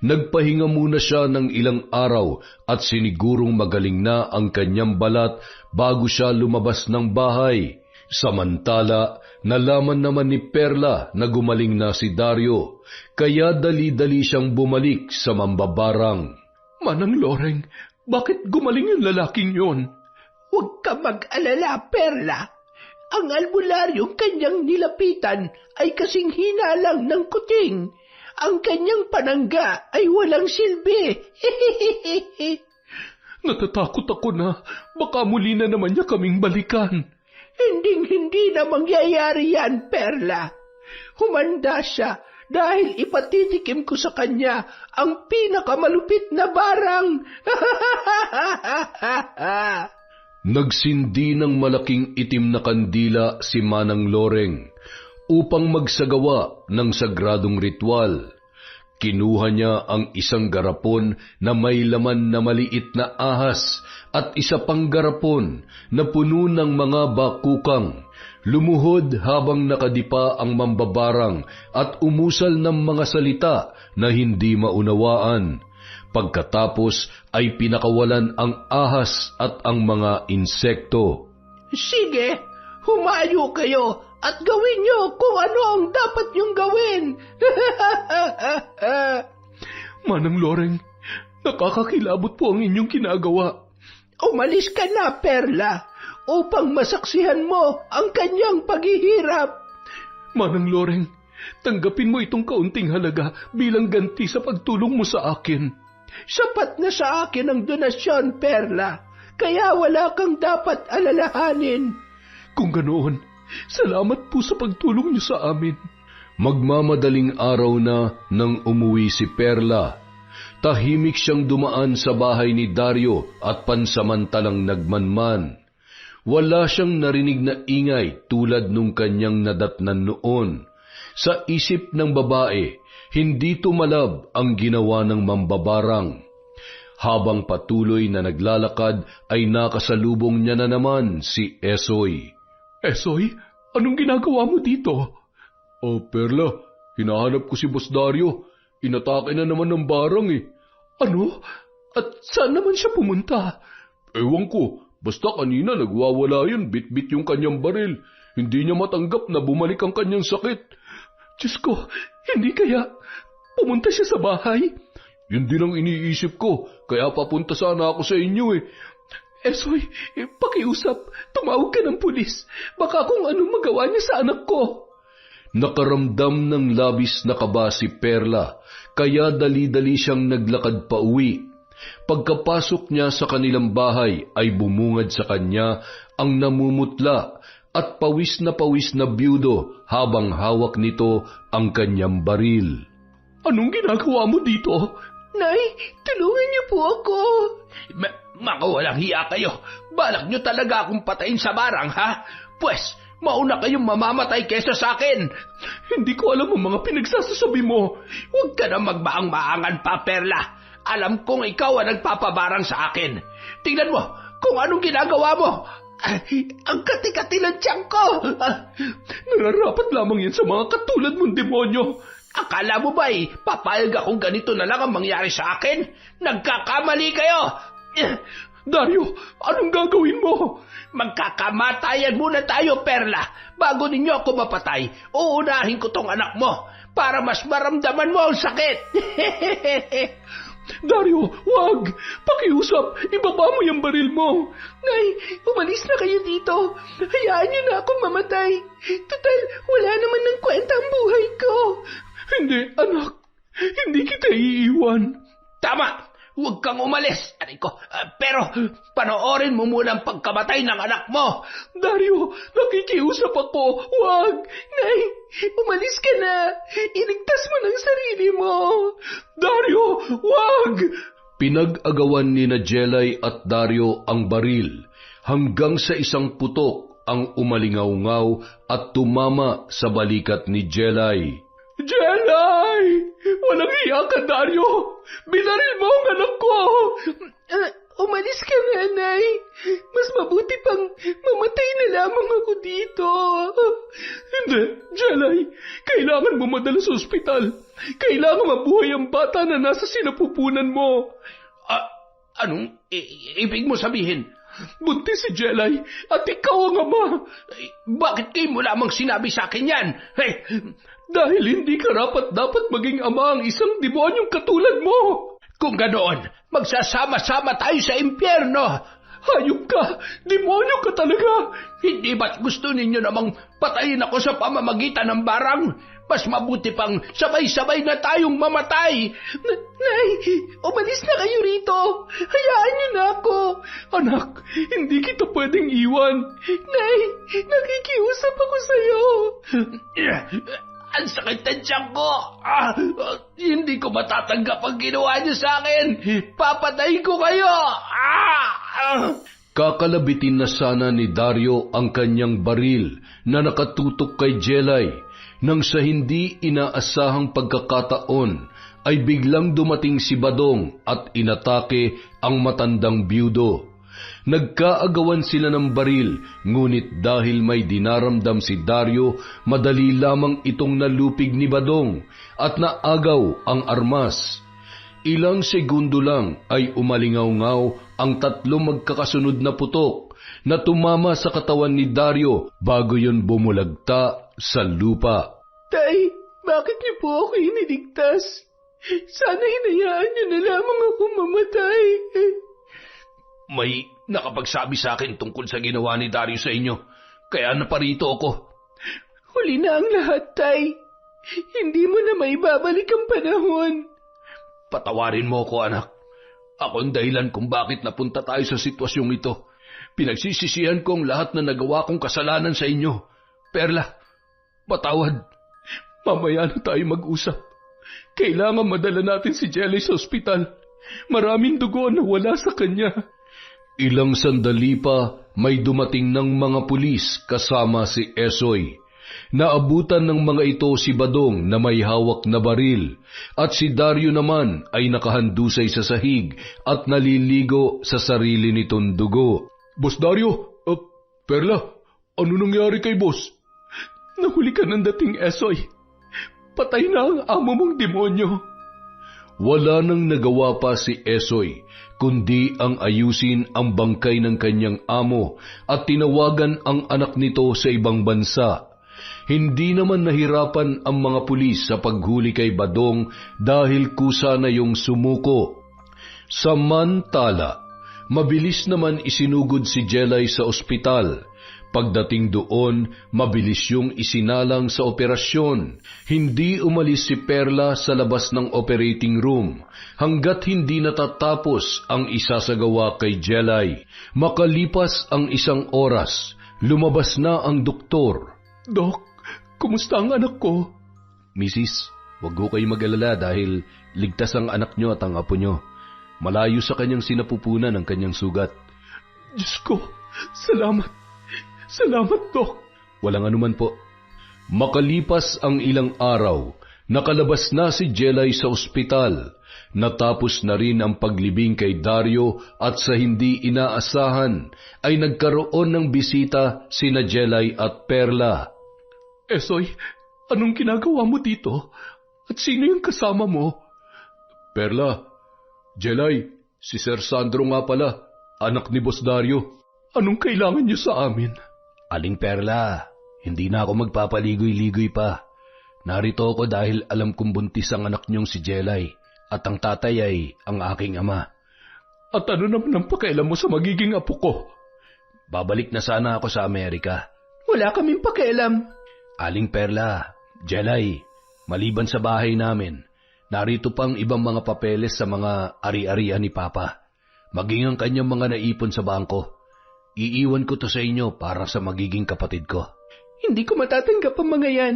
Nagpahinga muna siya ng ilang araw at sinigurong magaling na ang kanyang balat bago siya lumabas ng bahay. Samantala, nalaman naman ni Perla na gumaling na si Dario, kaya dali-dali siyang bumalik sa mambabarang. Manang Loreng, bakit gumaling yung lalaking yon? Huwag ka mag-alala, Perla. Ang albularyong kanyang nilapitan ay kasing hina lang ng kuting. Ang kanyang panangga ay walang silbi. Natatakot ako na baka muli na naman niya kaming balikan. Hindi na mangyayari yan, Perla. Humanda siya dahil ipatitikim ko sa kanya ang pinakamalupit na barang. Nagsindi ng malaking itim na kandila si Manang Loreng upang magsagawa ng sagradong ritual. Kinuha niya ang isang garapon na may laman na maliit na ahas at isa pang garapon na puno ng mga bakukang. Lumuhod habang nakadipa ang mambabarang at umusal ng mga salita na hindi maunawaan. Pagkatapos ay pinakawalan ang ahas at ang mga insekto. Sige, humayo kayo at gawin niyo kung ano ang dapat niyong gawin. Manang Loreng, nakakakilabot po ang inyong ginagawa. Umalis ka na, Perla, upang masaksihan mo ang kanyang paghihirap. Manang Loreng, tanggapin mo itong kaunting halaga bilang ganti sa pagtulong mo sa akin. Sapat na sa akin ang donasyon, Perla, kaya wala kang dapat alalahanin. Kung ganoon, salamat po sa pagtulong niyo sa amin. Magmamadaling araw na nang umuwi si Perla. Tahimik siyang dumaan sa bahay ni Dario at pansamantalang nagmanman. Wala siyang narinig na ingay tulad nung kanyang nadatnan noon. Sa isip ng babae, hindi tumalab ang ginawa ng mambabarang. Habang patuloy na naglalakad ay nakasalubong niya na naman si Esoy. Esoy, anong ginagawa mo dito? Perla, hinahanap ko si Boss Dario. Inatake na naman ng barang eh. Ano? At saan naman siya pumunta? Ewan ko, basta kanina nagwawala yun, bit-bit yung kanyang baril. Hindi niya matanggap na bumalik ang kanyang sakit. Diyos ko, hindi kaya pumunta siya sa bahay? Yun din ang iniisip ko, kaya papunta sana ako sa inyo eh. Esoy, pakiusap, tumawag ka ng pulis. Baka kung anong magawa niya sa anak ko. Nakaramdam ng labis na kaba si Perla, kaya dali-dali siyang naglakad pa uwi. Pagkapasok niya sa kanilang bahay ay bumungad sa kanya ang namumutla at pawis na byudo habang hawak nito ang kanyang baril. Anong ginagawa mo dito? Nay, tulungan niyo po ako. Mga walang hiya kayo. Balak niyo talaga akong patayin sa barang, ha? Pwes, mauna kayong mamamatay kesa sa akin. Hindi ko alam ang mga pinagsasasabi mo. Huwag ka na magmaang-maangan pa, Perla. Alam kong ikaw ang nagpapabarang sa akin. Tingnan mo kung anong ginagawa mo. Ang kati-kati ng tiyan ko. Nararapat lamang yan sa mga katulad mong demonyo. Akala mo ba'y papayag akong ganito na lang ang mangyari sa akin? Nagkakamali kayo! Dario, anong gagawin mo? Magkakamatayan muna tayo, Perla. Bago ninyo ako mapatay, uunahin ko tong anak mo para mas maramdaman mo ang sakit. Dario, wag! Pakiusap, ibaba mo yung baril mo. Nay, umalis na kayo dito. Hayaan niyo na akong mamatay. Total, wala naman ng kwenta ang buhay ko. Hindi, anak. Hindi kita iiwan. Tama! Huwag kang umalis, Ariko. Pero panoorin mo muna ang pagkamatay ng anak mo. Dario, nakikiusap ako. Wag! Nay, umalis ka na. Iligtas mo ng sarili mo. Dario, wag! Pinag-agawan ni Jelay at Dario ang baril hanggang sa isang putok ang umalingaw-ngaw at tumama sa balikat ni Jelay. Jelay! Walang hiya ka, Dario! Binaril mo ang anak ko! Umalis ka na, Nay. Mas mabuti pang mamatay na lamang ako dito. Hindi, Jelay. Kailangan mo madala sa ospital. Kailangan mabuhay ang bata na nasa sinapupunan mo. Anong ibig mo sabihin? Buntis si Jelay at ikaw ang ama. Bakit di mo lamang sinabi sa akin yan? Dahil hindi karapat-dapat maging ama ang isang demonyong katulad mo. Kung ganoon, magsasama-sama tayo sa impyerno. Hayop ka! Demonyo ka talaga! Hindi ba't gusto ninyo namang patayin ako sa pamamagitan ng barang? Mas mabuti pang sabay-sabay na tayong mamatay. Nay, umalis na kayo rito. Hayaan niyo na ako. Anak, hindi kita pwedeng iwan. Nay, nakikiusap ako sa'yo. Ang sakit ng tiyan ko. Hindi ko matatanggap ang ginawa niyo sa akin. Papatayin ko kayo. Kakalabitin na sana ni Dario ang kanyang baril na nakatutok kay Jelay nang sa hindi inaasahang pagkakataon ay biglang dumating si Badong at inatake ang matandang byudo. Nagkaagawan sila ng baril, ngunit dahil may dinaramdam si Dario, madali lamang itong nalupig ni Badong at naagaw ang armas. Ilang segundo lang ay umalingaw-ngaw ang tatlong magkakasunod na putok na tumama sa katawan ni Dario bago yun bumulagta sa lupa. Tay, bakit niyo po ako iniligtas? Sana hinayaan niyo na lamang ako mamatay. May nakapagsabi sa akin tungkol sa ginawa ni Dario sa inyo, kaya naparito ako. Huli na ang lahat, Tay. Hindi mo na maibabalik ang panahon. Patawarin mo ako, anak. Ako ang dahilan kung bakit napunta tayo sa sitwasyong ito. Pinagsisisihan ko ang lahat na nagawa kong kasalanan sa inyo. Perla, patawad. Mamaya na tayo mag-usap. Kailangan madala natin si Jelly sa ospital. Maraming dugo na wala sa kanya. Ilang sandali pa, may dumating ng mga pulis kasama si Esoy. Naabutan ng mga ito si Badong na may hawak na baril, at si Dario naman ay nakahandusay sa sahig at naliligo sa sarili nitong dugo. Boss Dario, Perla, ano nangyari kay boss? Nahuli ka ng dating Esoy. Patay na ang amo mong demonyo. Wala nang nagawa pa si Esoy, kundi ang ayusin ang bangkay ng kanyang amo at tinawagan ang anak nito sa ibang bansa. Hindi naman nahirapan ang mga pulis sa paghuli kay Badong dahil kusa na yung sumuko. Samantala, mabilis naman isinugod si Jelay sa ospital. Pagdating doon, mabilis yung isinalang sa operasyon. Hindi umalis si Perla sa labas ng operating room hanggat hindi natatapos ang isasagawa kay Jelay. Makalipas ang isang oras, lumabas na ang doktor. Dok, kumusta ang anak ko? Mrs., wag ho kayo mag-alala dahil ligtas ang anak nyo at ang apo nyo. Malayo sa kanyang sinapupunan ang kanyang sugat. Diyos ko, salamat. Salamat, Dok. Walang anuman po. Makalipas ang ilang araw, nakalabas na si Jelay sa ospital. Natapos na rin ang paglibing kay Dario at sa hindi inaasahan ay nagkaroon ng bisita sina Jelay at Perla. Esoy, anong ginagawa mo dito? At sino yung kasama mo? Perla, Jelay, Si Sir Sandro nga pala, anak ni Boss Dario. Anong kailangan niyo sa amin? Aling Perla, hindi na ako magpapaligoy-ligoy pa. Narito ako dahil alam kong buntis ang anak niyong si Jelay at ang tatay ay ang aking ama. At ano naman ang pakialam mo sa magiging apo ko? Babalik na sana ako sa Amerika. Wala kaming pakialam. Aling Perla, Jelay, maliban sa bahay namin, narito pang ibang mga papeles sa mga ari-arian ni Papa, maging ang kanyang mga naipon sa bangko. Iiwan ko to sa inyo para sa magiging kapatid ko. Hindi ko matatanggap ang mga yan.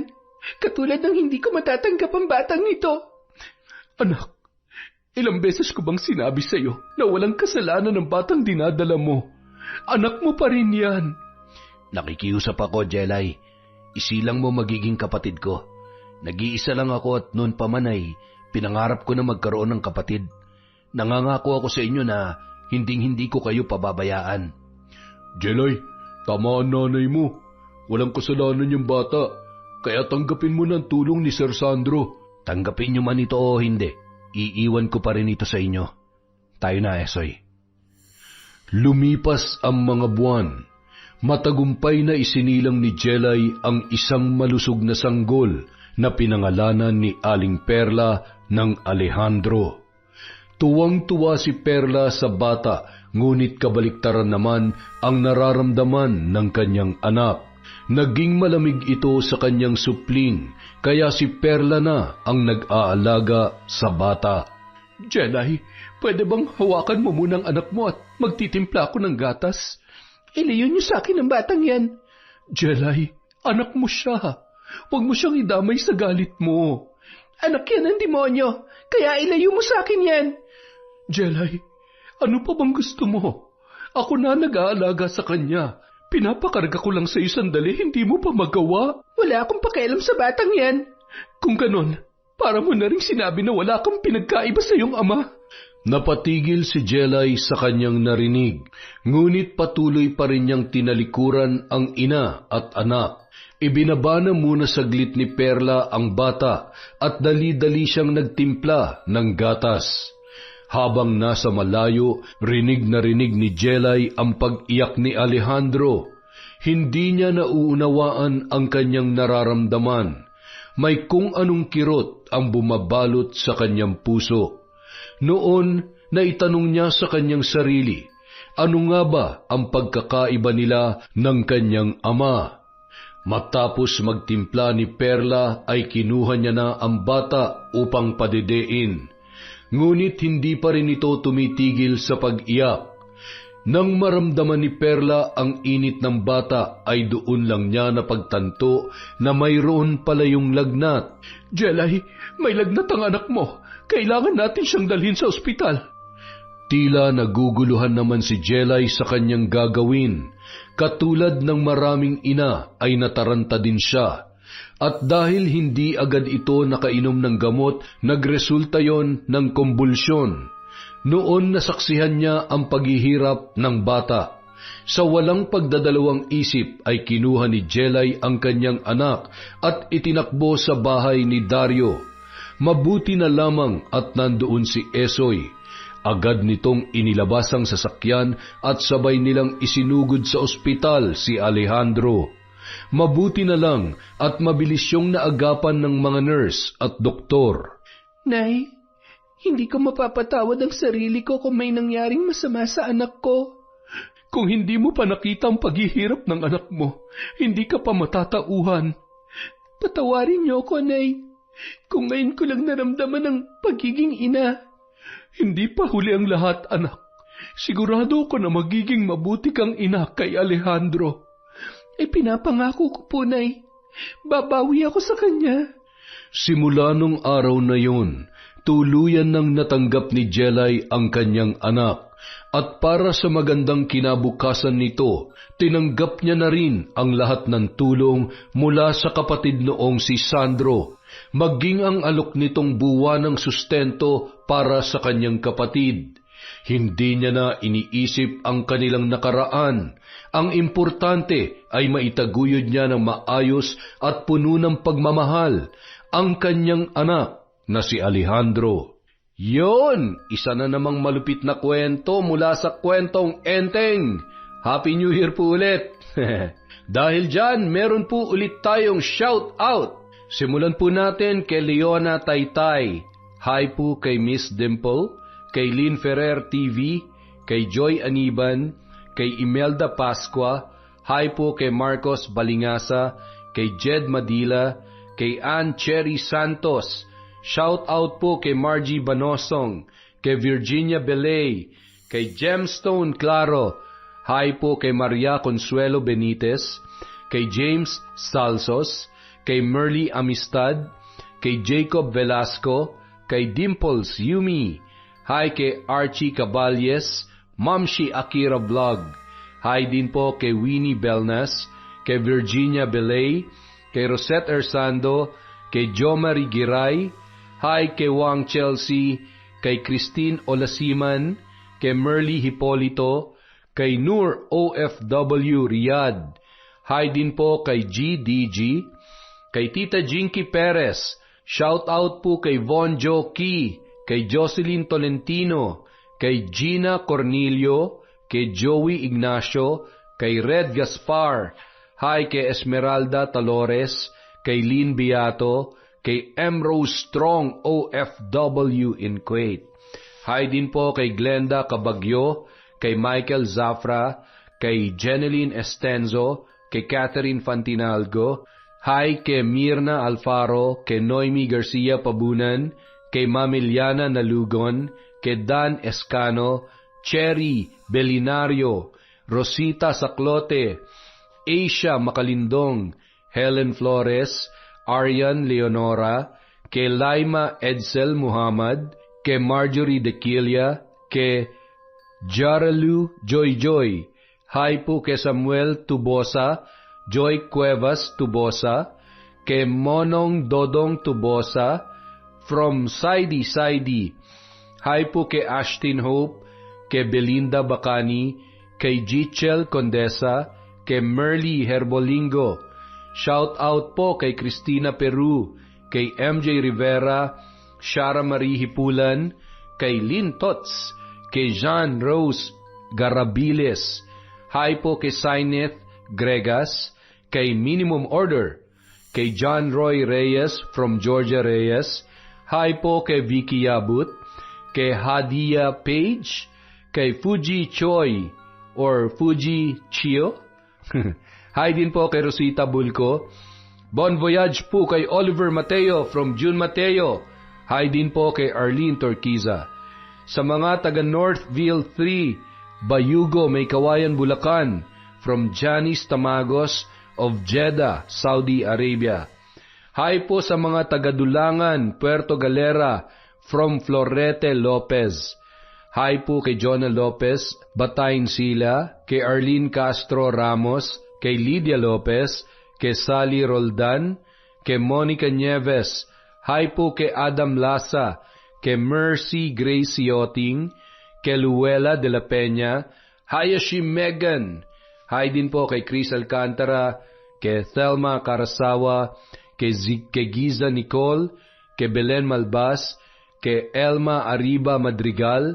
Katulad ng hindi ko matatanggap ang batang ito. Anak, ilang beses ko bang sinabi sa iyo na walang kasalanan ng batang dinadala mo? Anak mo pa rin yan. Nakikiusap ako, Jelay. Isilang mo magiging kapatid ko. Nag-iisa lang ako at noon pa man ay pinangarap ko na magkaroon ng kapatid. Nangangako ako sa inyo na hinding-hindi ko kayo pababayaan. Jelay, tama ang nanay mo. Walang kasalanan yung bata, kaya tanggapin mo ng tulong ni Sir Sandro. Tanggapin niyo man ito o hindi, iiwan ko pa rin ito sa inyo. Tayo na, Esoy. Lumipas ang mga buwan. Matagumpay na isinilang ni Jelay ang isang malusog na sanggol na pinangalanan ni Aling Perla ng Alejandro. Tuwang-tuwa si Perla sa bata, ngunit kabaliktaran naman ang nararamdaman ng kanyang anak. Naging malamig ito sa kanyang supling, kaya si Perla na ang nag-aalaga sa bata. Jelay, pwede bang hawakan mo munang anak mo at magtitimpla ako ng gatas? Ilayo niyo sa akin ang batang yan. Jelay, anak mo siya. Huwag mo siyang idamay sa galit mo. Anak yan ng demonyo, kaya ilayo mo sa akin yan. Jelay, ano pa bang gusto mo? Ako na nag-aalaga sa kanya. Pinapakarga ko lang sa iyo sandali, hindi mo pa magawa. Wala akong pakialam sa batang yan. Kung ganon, para mo na rin sinabi na wala kang pinagkaiba sa iyong ama. Napatigil si Jelay sa kanyang narinig, ngunit patuloy pa rin niyang tinalikuran ang ina at anak. Ibinaba na muna saglit ni Perla ang bata at dali-dali siyang nagtimpla ng gatas. Habang nasa malayo, rinig na rinig ni Jelay ang pag-iyak ni Alejandro. Hindi niya nauunawaan ang kanyang nararamdaman. May kung anong kirot ang bumabalot sa kanyang puso. Noon, naitanong niya sa kanyang sarili, ano nga ba ang pagkakaiba nila ng kanyang ama? Matapos magtimpla ni Perla ay kinuha niya na ang bata upang padidein. Ngunit hindi pa rin ito tumitigil sa pag-iyak. Nang maramdaman ni Perla ang init ng bata ay doon lang niya napagtanto na mayroon pala yung lagnat. Jelay, may lagnat ang anak mo. Kailangan natin siyang dalhin sa ospital. Tila naguguluhan naman si Jelay sa kanyang gagawin. Katulad ng maraming ina ay nataranta din siya. At dahil hindi agad ito nakainom ng gamot, nagresulta yon ng kumbulsyon. Noon nasaksihan niya ang paghihirap ng bata. Sa walang pagdadalawang isip ay kinuha ni Jelay ang kanyang anak at itinakbo sa bahay ni Dario. Mabuti na lamang at nandoon si Esoy. Agad nitong inilabas ang sasakyan at sabay nilang isinugod sa ospital si Alejandro. Mabuti na lang at mabilis yung naagapan ng mga nurse at doktor. Nay, hindi ko mapapatawad ang sarili ko kung may nangyaring masama sa anak ko. Kung hindi mo pa nakita ang paghihirap ng anak mo, hindi ka pa matatauhan. Patawarin niyo ako, Nay. Kung ngayon ko lang naramdaman ang pagiging ina. Hindi pa huli ang lahat, anak. Sigurado ko na magiging mabuti kang ina kay Alejandro. Pinapangako ko po, Nay. Babawi ako sa kanya. Simula nung araw na yun, tuluyan nang natanggap ni Jelay ang kanyang anak. At para sa magandang kinabukasan nito, tinanggap niya na rin ang lahat ng tulong mula sa kapatid noong si Sandro, maging ang alok nitong buwan ng sustento para sa kanyang kapatid. Hindi niya na iniisip ang kanilang nakaraan. Ang importante ay maitaguyod niya ng maayos at puno ng pagmamahal ang kanyang anak na si Alejandro. Yon, isa na namang malupit na kwento mula sa Kwentong Enteng. Happy New Year po ulit. Dahil dyan, meron po ulit tayong shout out. Simulan po natin kay Leona Taytay. Hi po kay Miss Dimple, kay Lynn Ferrer TV, kay Joy Aniban, kay Imelda Pascua. Hi po kay Marcos Balingasa, kay Jed Madila, kay Ann Cherry Santos. Shout out po kay Margie Banosong, kay Virginia Belay, kay Gemstone Claro. Hi po kay Maria Consuelo Benitez, kay James Salsos, kay Merly Amistad, kay Jacob Velasco, kay Dimples Yumi. Hi kay Archie Caballes, Mamshi Akira Vlog. Hi din po kay Winnie Belnas, kay Virginia Belay, kay Rosette Ersando, kay Jo Marie Giray. Hi kay Wang Chelsea, kay Christine Olasiman, kay Merly Hipolito, kay Noor OFW Riyadh. Hi din po kay GDG, kay Tita Jinky Perez. Shout out po kay Von Joki, kay Jocelyn Tolentino, kay Gina Cornelio, kay Joey Ignacio, kay Red Gaspar. Hi kay Esmeralda Talores, kay Lynn Beato, kay M. Rose Strong OFW in Kuwait. Hi din po kay Glenda Cabagyo, kay Michael Zafra, kay Jeneline Estenzo, kay Catherine Fantinalgo. Hi kay Mirna Alfaro, kay Noemi Garcia Pabunan, kay Mamiliana Nalugon, kay Dan Escano, Cherry Belinario, Rosita Saclote, Asia Makalindong, Helen Flores, Aryan Leonora, kay Laima Edsel Muhammad, kay Marjorie Dequilia, kay Jaralu Joy. Hi po kay Samuel Tubosa, Joy Cuevas Tubosa, kay Monong Dodong Tubosa, from Saidi. Hi po kay Ashton Hope, kay Belinda Bacani, kay Jichel Condesa, kay Merly Herbolingo. Shout out po kay Cristina Peru, kay MJ Rivera, Shara Marie Hipulan, kay Lynn Tots, kay Jean Rose Garabiles. Hi po kay Saineth Gregas, kay Minimum Order, kay John Roy Reyes from Georgia Reyes. Hi po kay Vicky Yabut, kay Hadia Page, kay Fuji Choi or Fuji Chio. Hi din po kay Rosita Bulco. Bon voyage po kay Oliver Mateo from June Mateo. Hi din po kay Arlene Torquiza. Sa mga taga Northville 3, Bayugo, May Kawayan, Bulacan, from Janice Tamagos of Jeddah, Saudi Arabia. Hi po sa mga taga Dulangan, Puerto Galera, from Florete Lopez. Hi po kay Jonah Lopez, Batayin Sila, kay Arlene Castro Ramos, kay Lydia Lopez, kay Sally Roldan, kay Monica Nieves. Hi po kay Adam Lasa, kay Mercy Grace Yoting, kay Luella de la Peña. Hi si Megan. Hi din po kay Chris Alcantara, kay Thelma Carasawa, kay Giza Nicole, kay Belen Malbas, kay Elma Ariba Madrigal.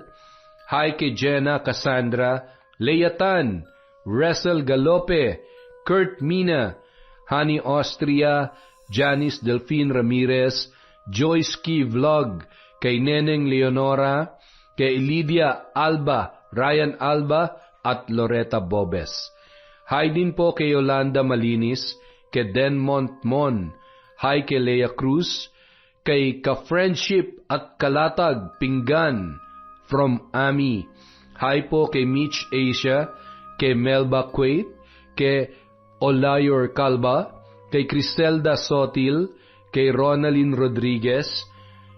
Hi kay Jenna Cassandra, Leatan, Russell Galope, Kurt Mina, Honey Austria, Janice Delphine Ramirez, Joyce Key Vlog, kay Neneng Leonora, kay Lydia Alba, Ryan Alba, at Loretta Bobes. Hi din po kay Yolanda Malinis, kay Den Montmon. Hi kay Lea Cruz, kay Ka-Friendship at Kalatag Pinggan from Ami. Hi po kay Mitch Asia, kay Melba Quaid, kay Olayor Calba, kay Criselda Sotil, kay Ronaldin Rodriguez.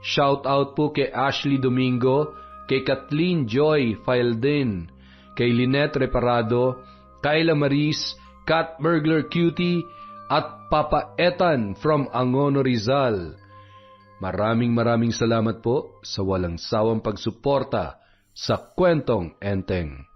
Shout out po kay Ashley Domingo, kay Kathleen Joy Faildin, kay Lynette Reparado, Kyla Maris, Cat Burglar Cutie, at Papa Etan from Angono Rizal. Maraming salamat po sa walang sawang pagsuporta sa Kwentong Enteng.